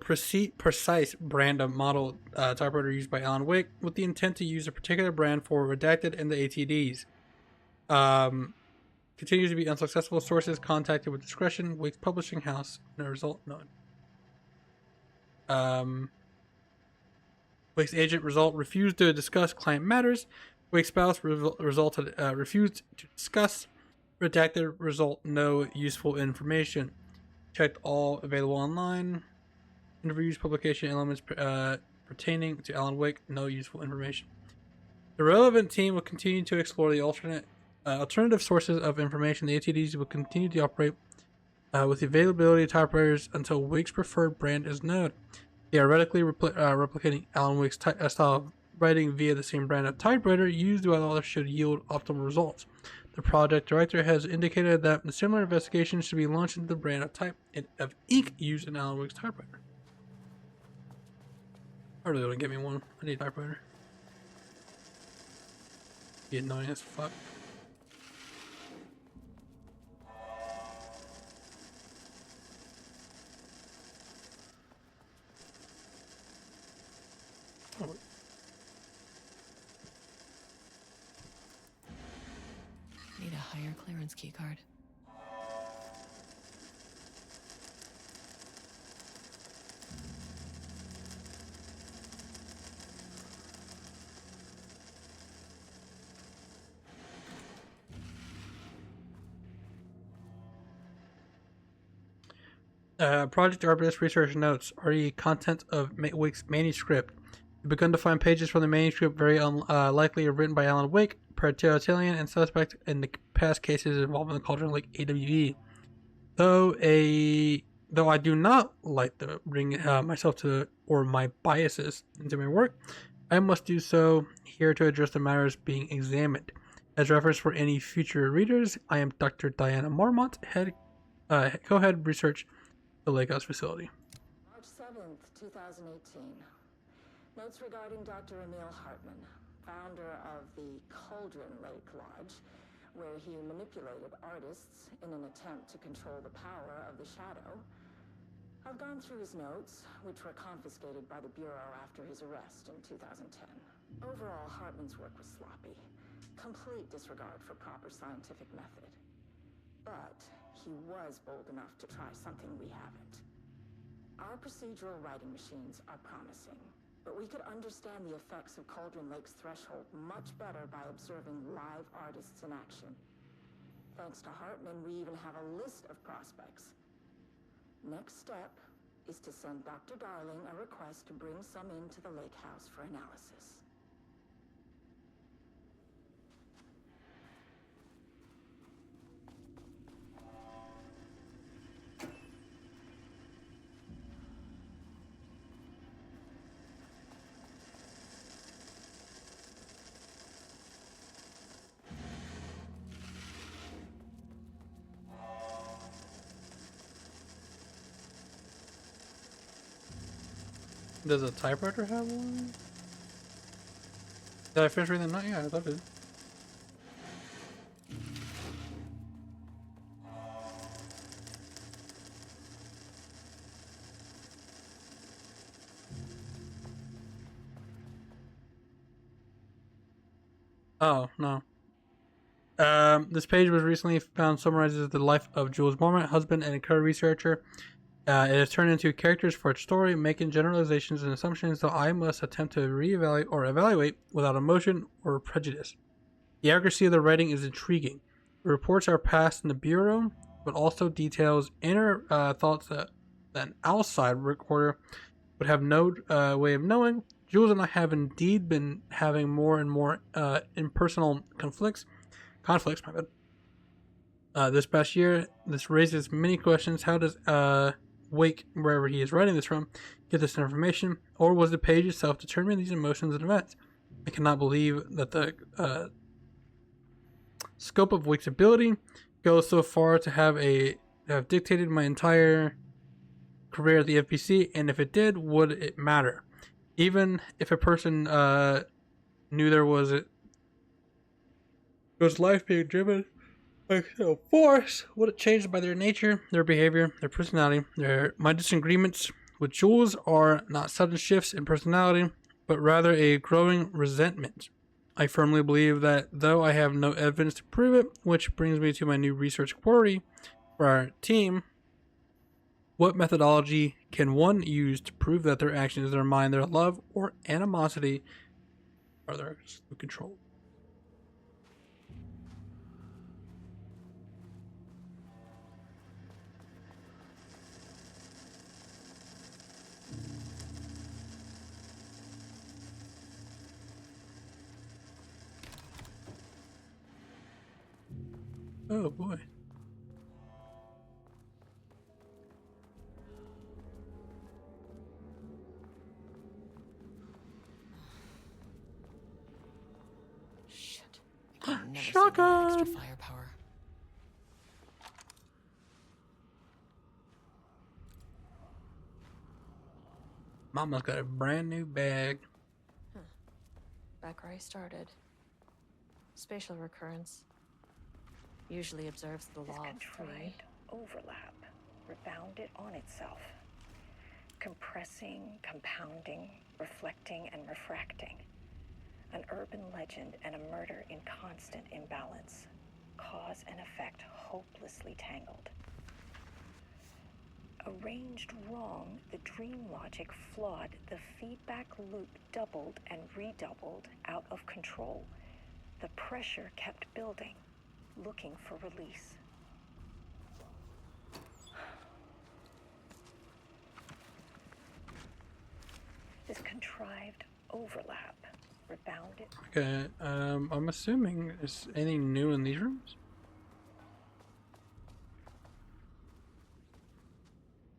precise brand of model typewriter used by Alan Wake with the intent to use a particular brand for redacted in the ATDs. Continues to be unsuccessful. Sources contacted with discretion. Wake's publishing house. No result known. Wake's agent refused to discuss client matters. Wake's spouse refused to discuss. Redacted result, no useful information. Checked all available online. Interviews, publication elements pertaining to Alan Wake, no useful information. The relevant team will continue to explore the alternative sources of information. The ATDs will continue to operate with the availability of typewriters until Wake's preferred brand is known. Theoretically, replicating Alan Wake's style of writing via the same brand of typewriter used by others should yield optimal results. The project director has indicated that a similar investigation should be launched into the brand of ink used in Alan Wake's typewriter. I really want to get me one. I need a typewriter. Be annoying as fuck. Oh. Need a higher clearance keycard. Project Arbutus research notes are content of Wake's manuscript. We've begun to find pages from the manuscript very likely written by Alan Wake, Italian and suspect in the past cases involving the Cauldron Lake AWE. Though I do not like to bring myself to or my biases into my work, I must do so here to address the matters being examined. As reference for any future readers, I am Dr. Diana Marmont, co-head research at the Lake House facility. March 7th, 2018. Notes regarding Dr. Emil Hartman, founder of the Cauldron Lake Lodge, where he manipulated artists in an attempt to control the power of the Shadow. I've gone through his notes, which were confiscated by the Bureau after his arrest in 2010. Overall, Hartman's work was sloppy. Complete disregard for proper scientific method. But he was bold enough to try something we haven't. Our procedural writing machines are promising, but we could understand the effects of Cauldron Lake's threshold much better by observing live artists in action. Thanks to Hartman, we even have a list of prospects. Next step is to send Dr. Darling a request to bring some into the lake house for analysis. Does a typewriter have one? Did I finish reading that? Yeah, I thought it did. Oh, no. This page was recently found summarizes the life of Jules Mormont, husband and a career researcher. It has turned into characters for its story, making generalizations and assumptions that I must attempt to reevaluate or evaluate without emotion or prejudice. The accuracy of the writing is intriguing. The reports are passed in the bureau, but also details inner thoughts that an outside recorder would have no way of knowing. Jules and I have indeed been having more and more impersonal conflicts, my bad. This past year, this raises many questions. How does Wake, wherever he is writing this from, get this information? Or was the page itself determining these emotions and events? I cannot believe that the scope of Wake's ability goes so far to have dictated my entire career at the FBC, and if it did, would it matter? Even if a person knew there was life being driven by force, would it change by their nature, their behavior, their personality? My disagreements with Jules are not sudden shifts in personality, but rather a growing resentment. I firmly believe that though I have no evidence to prove it, which brings me to my new research query for our team. What methodology can one use to prove that their actions, their mind, their love, or animosity are their control? Oh boy. Shit. I can never Shotgun. see that extra firepower. Mama's got a brand new bag. Back where I started. Spatial recurrence usually observes the law of three. Overlap rebounded on itself, compressing, compounding, reflecting, and refracting. An urban legend and a murder in constant imbalance, cause and effect hopelessly tangled. Arranged wrong, the dream logic flawed, the feedback loop doubled and redoubled, out of control. The pressure kept building, looking for release. This contrived overlap rebounded. Okay, I'm assuming is anything new in these rooms?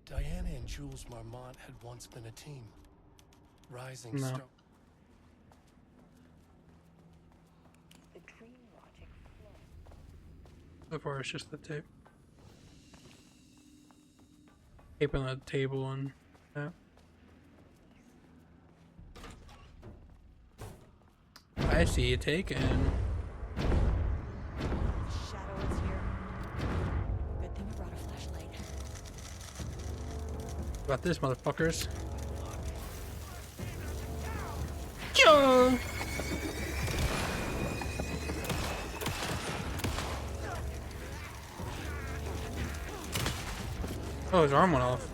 Diana and Jules Marmont had once been a team. Rising No. star. The dream logic flowed. So far, it's just the tape. Tape on the table and that. I see you taken. Shadow is here. Good thing you brought a flashlight. About this, motherfuckers. Yeah. Oh, his arm went off.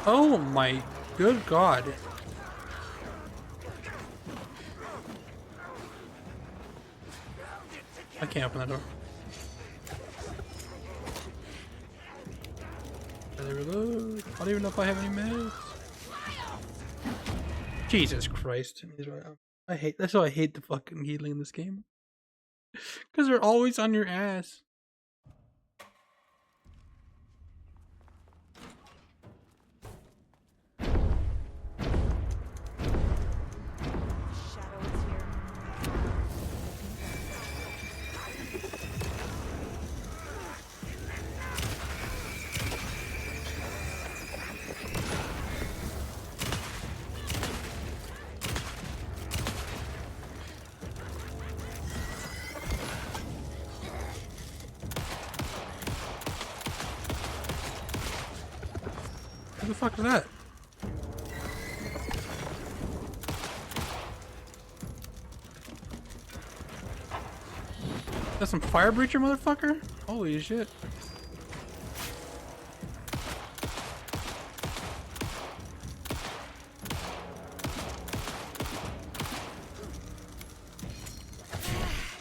Oh my good God. I can't open that door. Can I reload? I don't even know if I have any meds. Jesus Christ. I hate, that's why I hate the fucking healing in this game. Because they're always on your ass. the fuck is that? That's some fire breacher, motherfucker? Holy shit.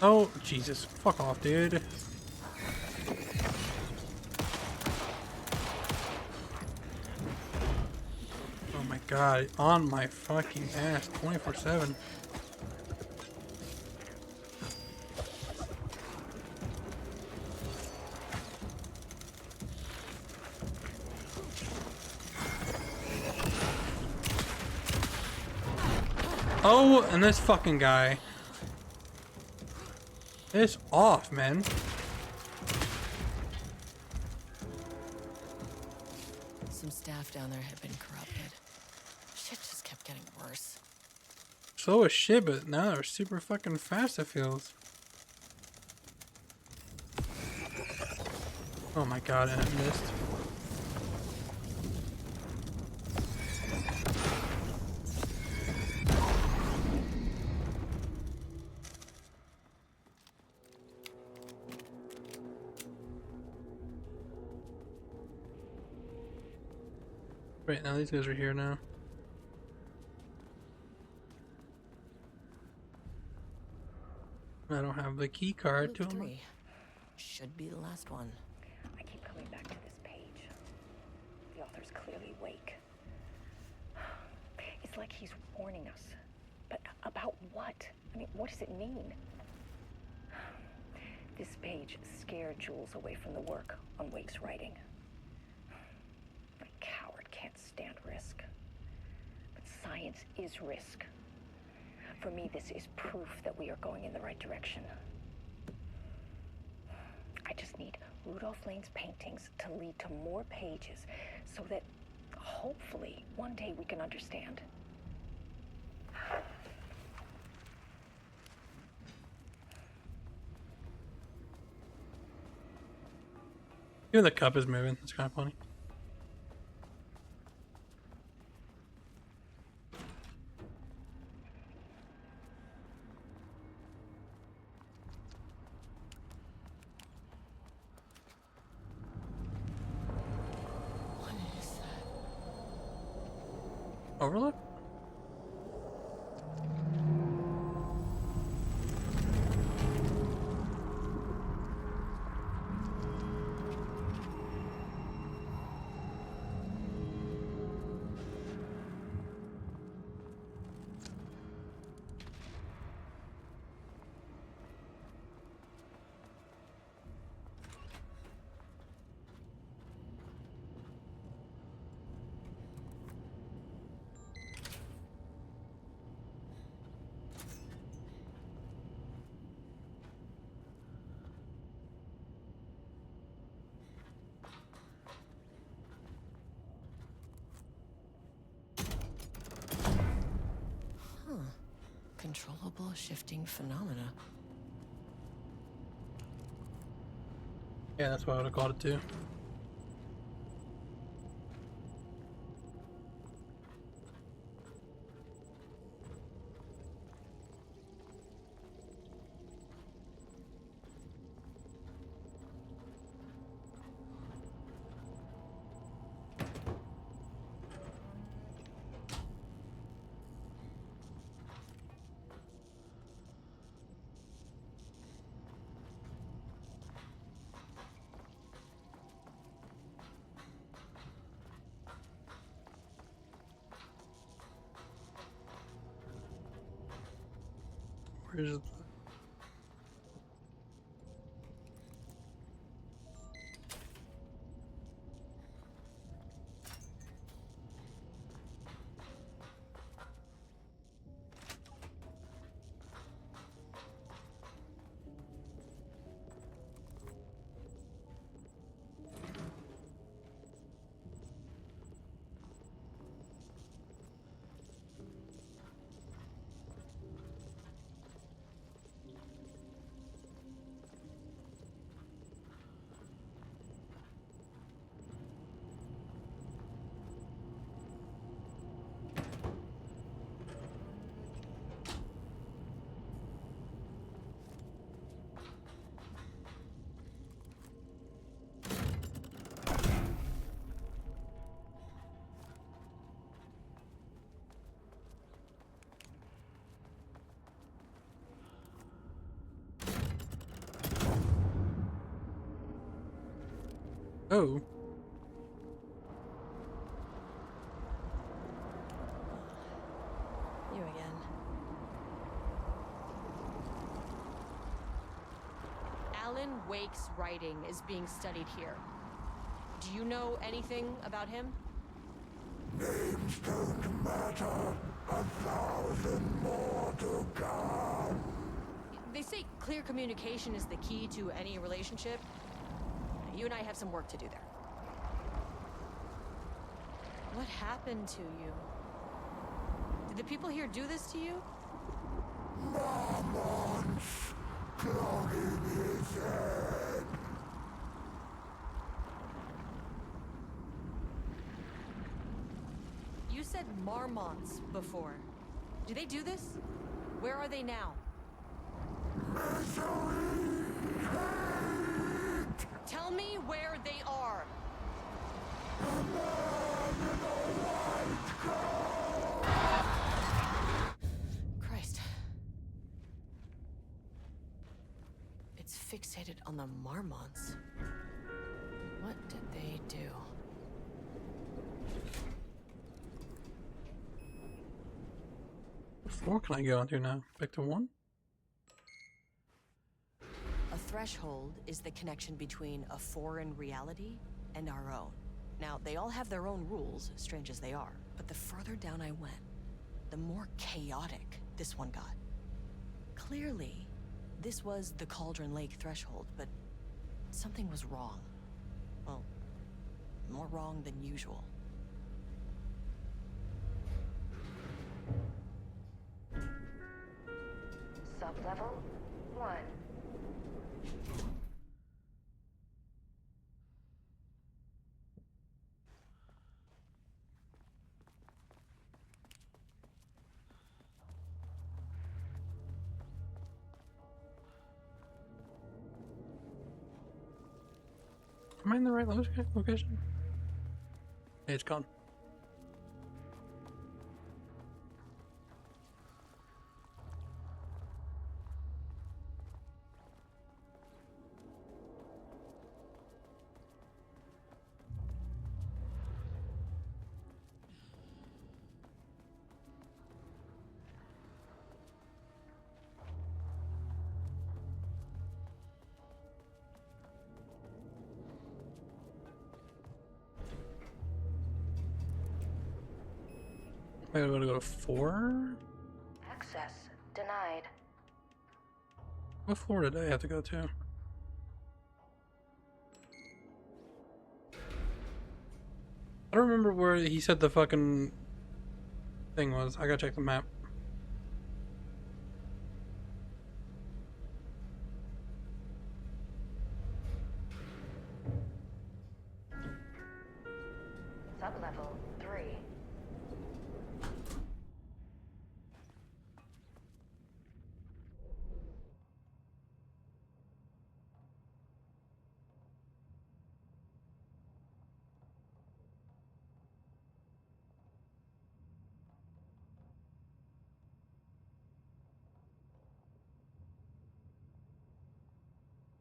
Oh, Jesus. Fuck off, dude. Oh my god. On my fucking ass 24/7. Oh, and this fucking guy. It's off, man. Some staff down there had been corrupted. Shit just kept getting worse. So is shit, but now they're super fucking fast, it feels. Oh my god, and it missed. Right now, these guys are here now. I don't have the key card to them. 3 should be the last one. I keep coming back to this page. The author's clearly awake. It's like he's warning us. But about what? I mean, what does it mean? This page scared Jules away from the work on Wake's writing. A coward can't stand risk. But science is risk. For me, this is proof that we are going in the right direction. I just need Rudolph Lane's paintings to lead to more pages so that hopefully one day we can understand. Even the cup is moving. It's kind of funny. What is that? Overlook? Controllable shifting phenomena. Yeah, that's what I would have called it too. Where's the... Oh. You again. Alan Wake's writing is being studied here. Do you know anything about him? Names don't matter. 1,000 more to come. They say clear communication is the key to any relationship. You and I have some work to do there. What happened to you? Did the people here do this to you? Marmots clogging his head. You said marmots before. Do they do this? Where are they now? Misery, hate. Tell me where they are. The man in the white coat. Christ. It's fixated on the marmots. What did they do? What floor can I go onto now? Back to 1? A threshold is the connection between a foreign reality and our own. Now, they all have their own rules, strange as they are, but the further down I went, the more chaotic this one got. Clearly, this was the Cauldron Lake threshold, but something was wrong. Well, more wrong than usual. Sublevel 1. Am I in the right location? Hey, it's gone. I gotta go to 4? Access denied. What floor did I have to go to? I don't remember where he said the fucking thing was. I gotta check the map. Sublevel 3.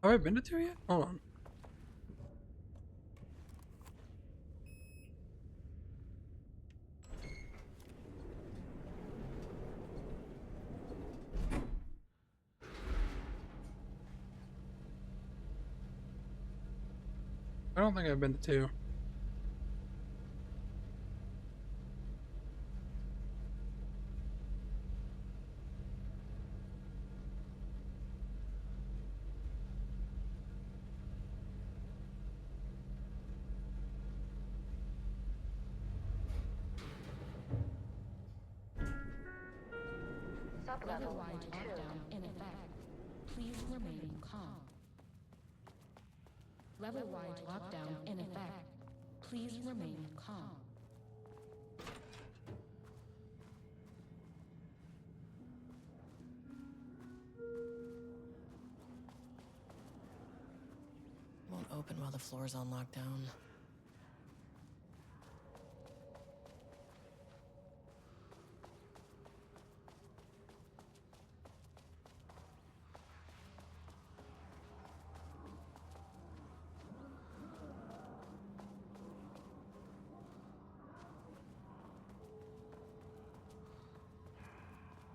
Have I been to 2 yet? Hold on. I don't think I've been to 2. Sublevel Level-wide 2. lockdown in effect. Please remain calm. Level-wide lockdown in effect. Please remain calm. Won't open while the floor's on lockdown.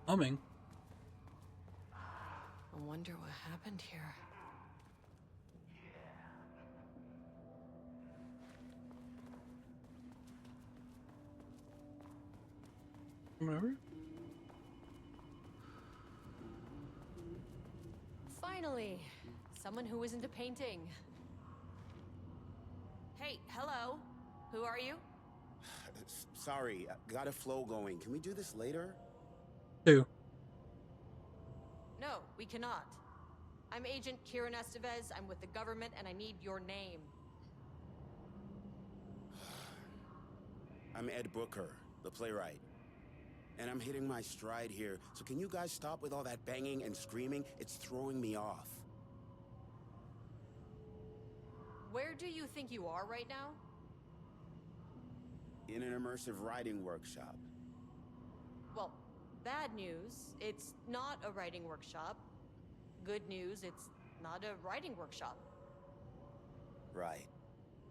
humming. I wonder what happened here. Whatever. Finally, someone who isn't a painting. Hey, hello. Who are you? Sorry, got a flow going. Can we do this later? Two. No, we cannot. I'm Agent Kieran Estevez. I'm with the government, and I need your name. I'm Ed Brooker, the playwright. And I'm hitting my stride here, so can you guys stop with all that banging and screaming? It's throwing me off. Where do you think you are right now? In an immersive writing workshop. Well, bad news, it's not a writing workshop. Good news, it's not a writing workshop. Right.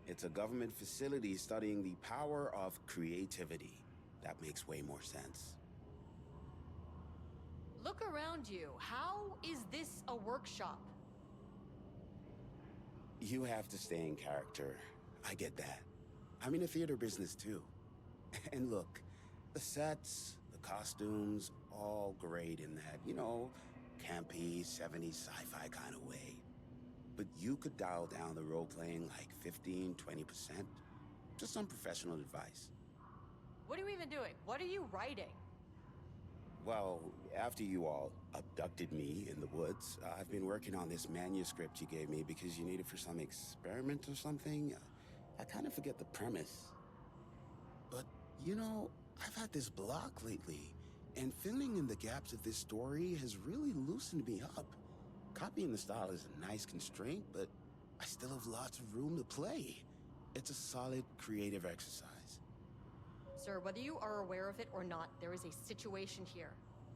It's a government facility studying the power of creativity. That makes way more sense. Look around you. How is this a workshop? You have to stay in character. I get that. I'm in the theater business too. And look, the sets, the costumes, all great in that, you know, campy, 70s sci-fi kind of way. But you could dial down the role-playing like 15, 20%. Just some professional advice. What are you even doing? What are you writing? Well, after you all abducted me in the woods, I've been working on this manuscript you gave me because you need it for some experiment or something. I kind of forget the premise. But, you know, I've had this block lately, and filling in the gaps of this story has really loosened me up. Copying the style is a nice constraint, but I still have lots of room to play. It's a solid creative exercise. Sir, whether you are aware of it or not, there is a situation here.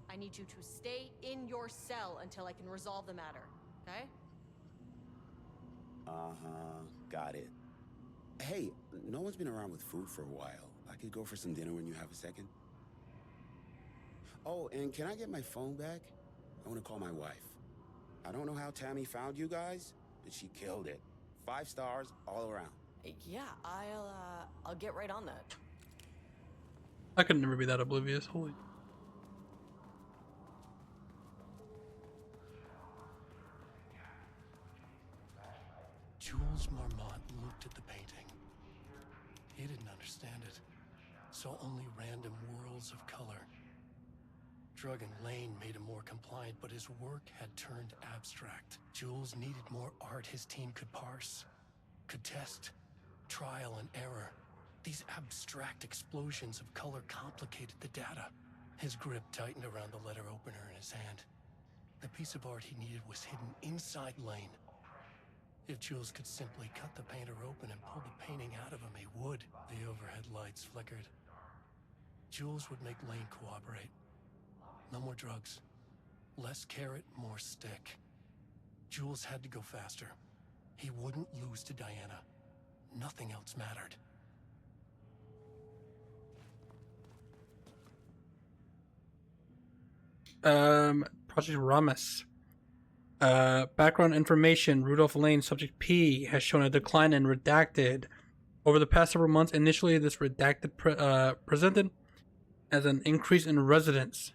I need you to stay in your cell until I can resolve the matter, okay? Uh-huh, got it. Hey, no one's been around with food for a while. I could go for some dinner when you have a second. Oh, and can I get my phone back? I want to call my wife. I don't know how Tammy found you guys, but she killed it. 5 stars all around. Yeah, I'll get right on that. I could never be that oblivious. Holy. Jules Marmont looked at the painting. He didn't understand it. Saw only random whirls of color. Drug and Lane made him more compliant, but his work had turned abstract. Jules needed more art his team could parse, could test, trial and error. These abstract explosions of color complicated the data. His grip tightened around the letter opener in his hand. The piece of art he needed was hidden inside Lane. If Jules could simply cut the painter open and pull the painting out of him, he would. The overhead lights flickered. Jules would make Lane cooperate. No more drugs. Less carrot, more stick. Jules had to go faster. He wouldn't lose to Diana. Nothing else mattered. Project Ramus. Background information. Rudolph Lane, subject P, has shown a decline in redacted. Over the past several months, initially this redacted presented as an increase in resistance.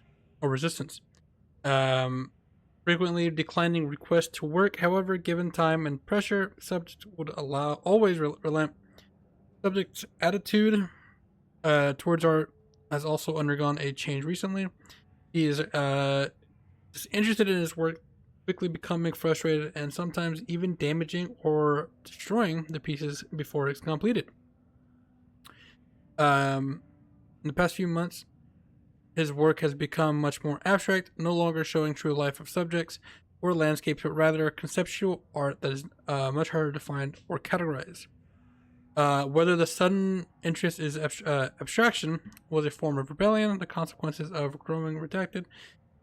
Frequently declining requests to work. However, given time and pressure, subject would always relent. Subject's attitude towards art has also undergone a change recently. He is disinterested in his work, quickly becoming frustrated and sometimes even damaging or destroying the pieces before it's completed. In the past few months, his work has become much more abstract, no longer showing true life of subjects or landscapes, but rather conceptual art that is much harder to find or categorize. Whether the sudden interest is abstraction was a form of rebellion, the consequences of growing redacted,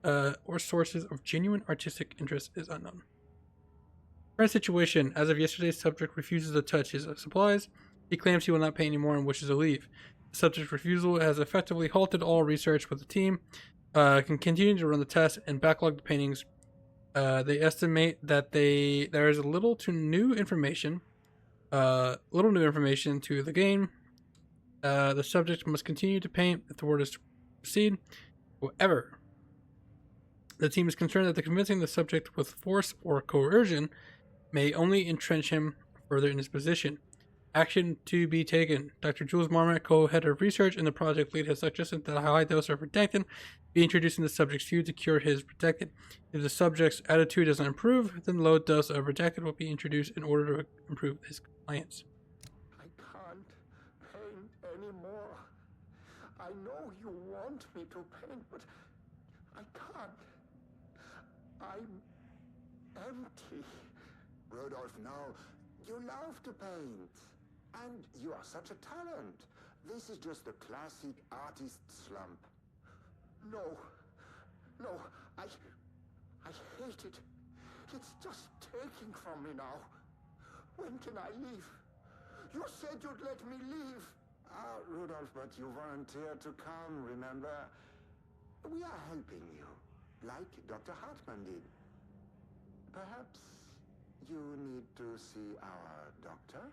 or sources of genuine artistic interest is unknown. Current situation: as of yesterday, subject refuses to touch his supplies. He claims he will not pay anymore and wishes to leave. The subject's refusal has effectively halted all research with the team. can continue to run the test and backlog the paintings. They estimate that there is little new information to the game. The subject must continue to paint if the word is to proceed. However, the team is concerned that convincing the subject with force or coercion may only entrench him further in his position. Action to be taken. Dr. Jules Marmot, co-head of research and the project lead, has suggested that a high dose of protectin be introduced in the subject's food to cure his protectin. If the subject's attitude doesn't improve, then low dose of protectin will be introduced in order to improve his compliance. I can't paint anymore. I know you want me to paint, but I can't. I'm empty. Rudolph, no. You love to paint. And you are such a talent. This is just a classic artist slump. No. I hate it. It's just taking from me now. When can I leave? You said you'd let me leave. Rudolph, but you volunteered to come, remember? We are helping you, like Dr. Hartman did. Perhaps you need to see our doctor?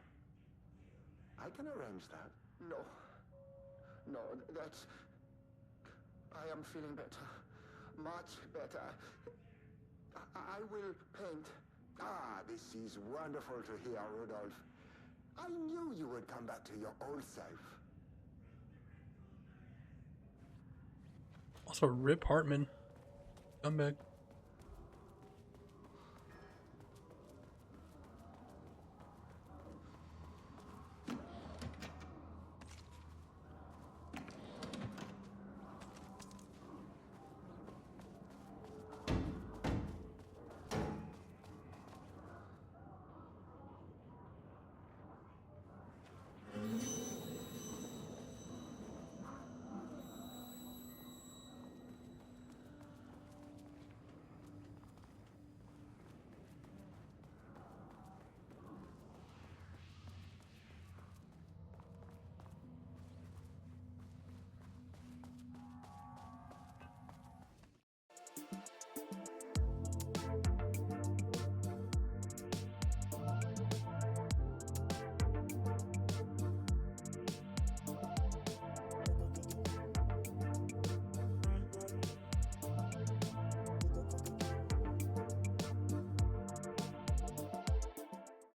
I can arrange that. No, that's... I am feeling better. Much better. I will paint. This is wonderful to hear, Rudolph. I knew you would come back to your old self. Also, Rip Hartman. Scumbag.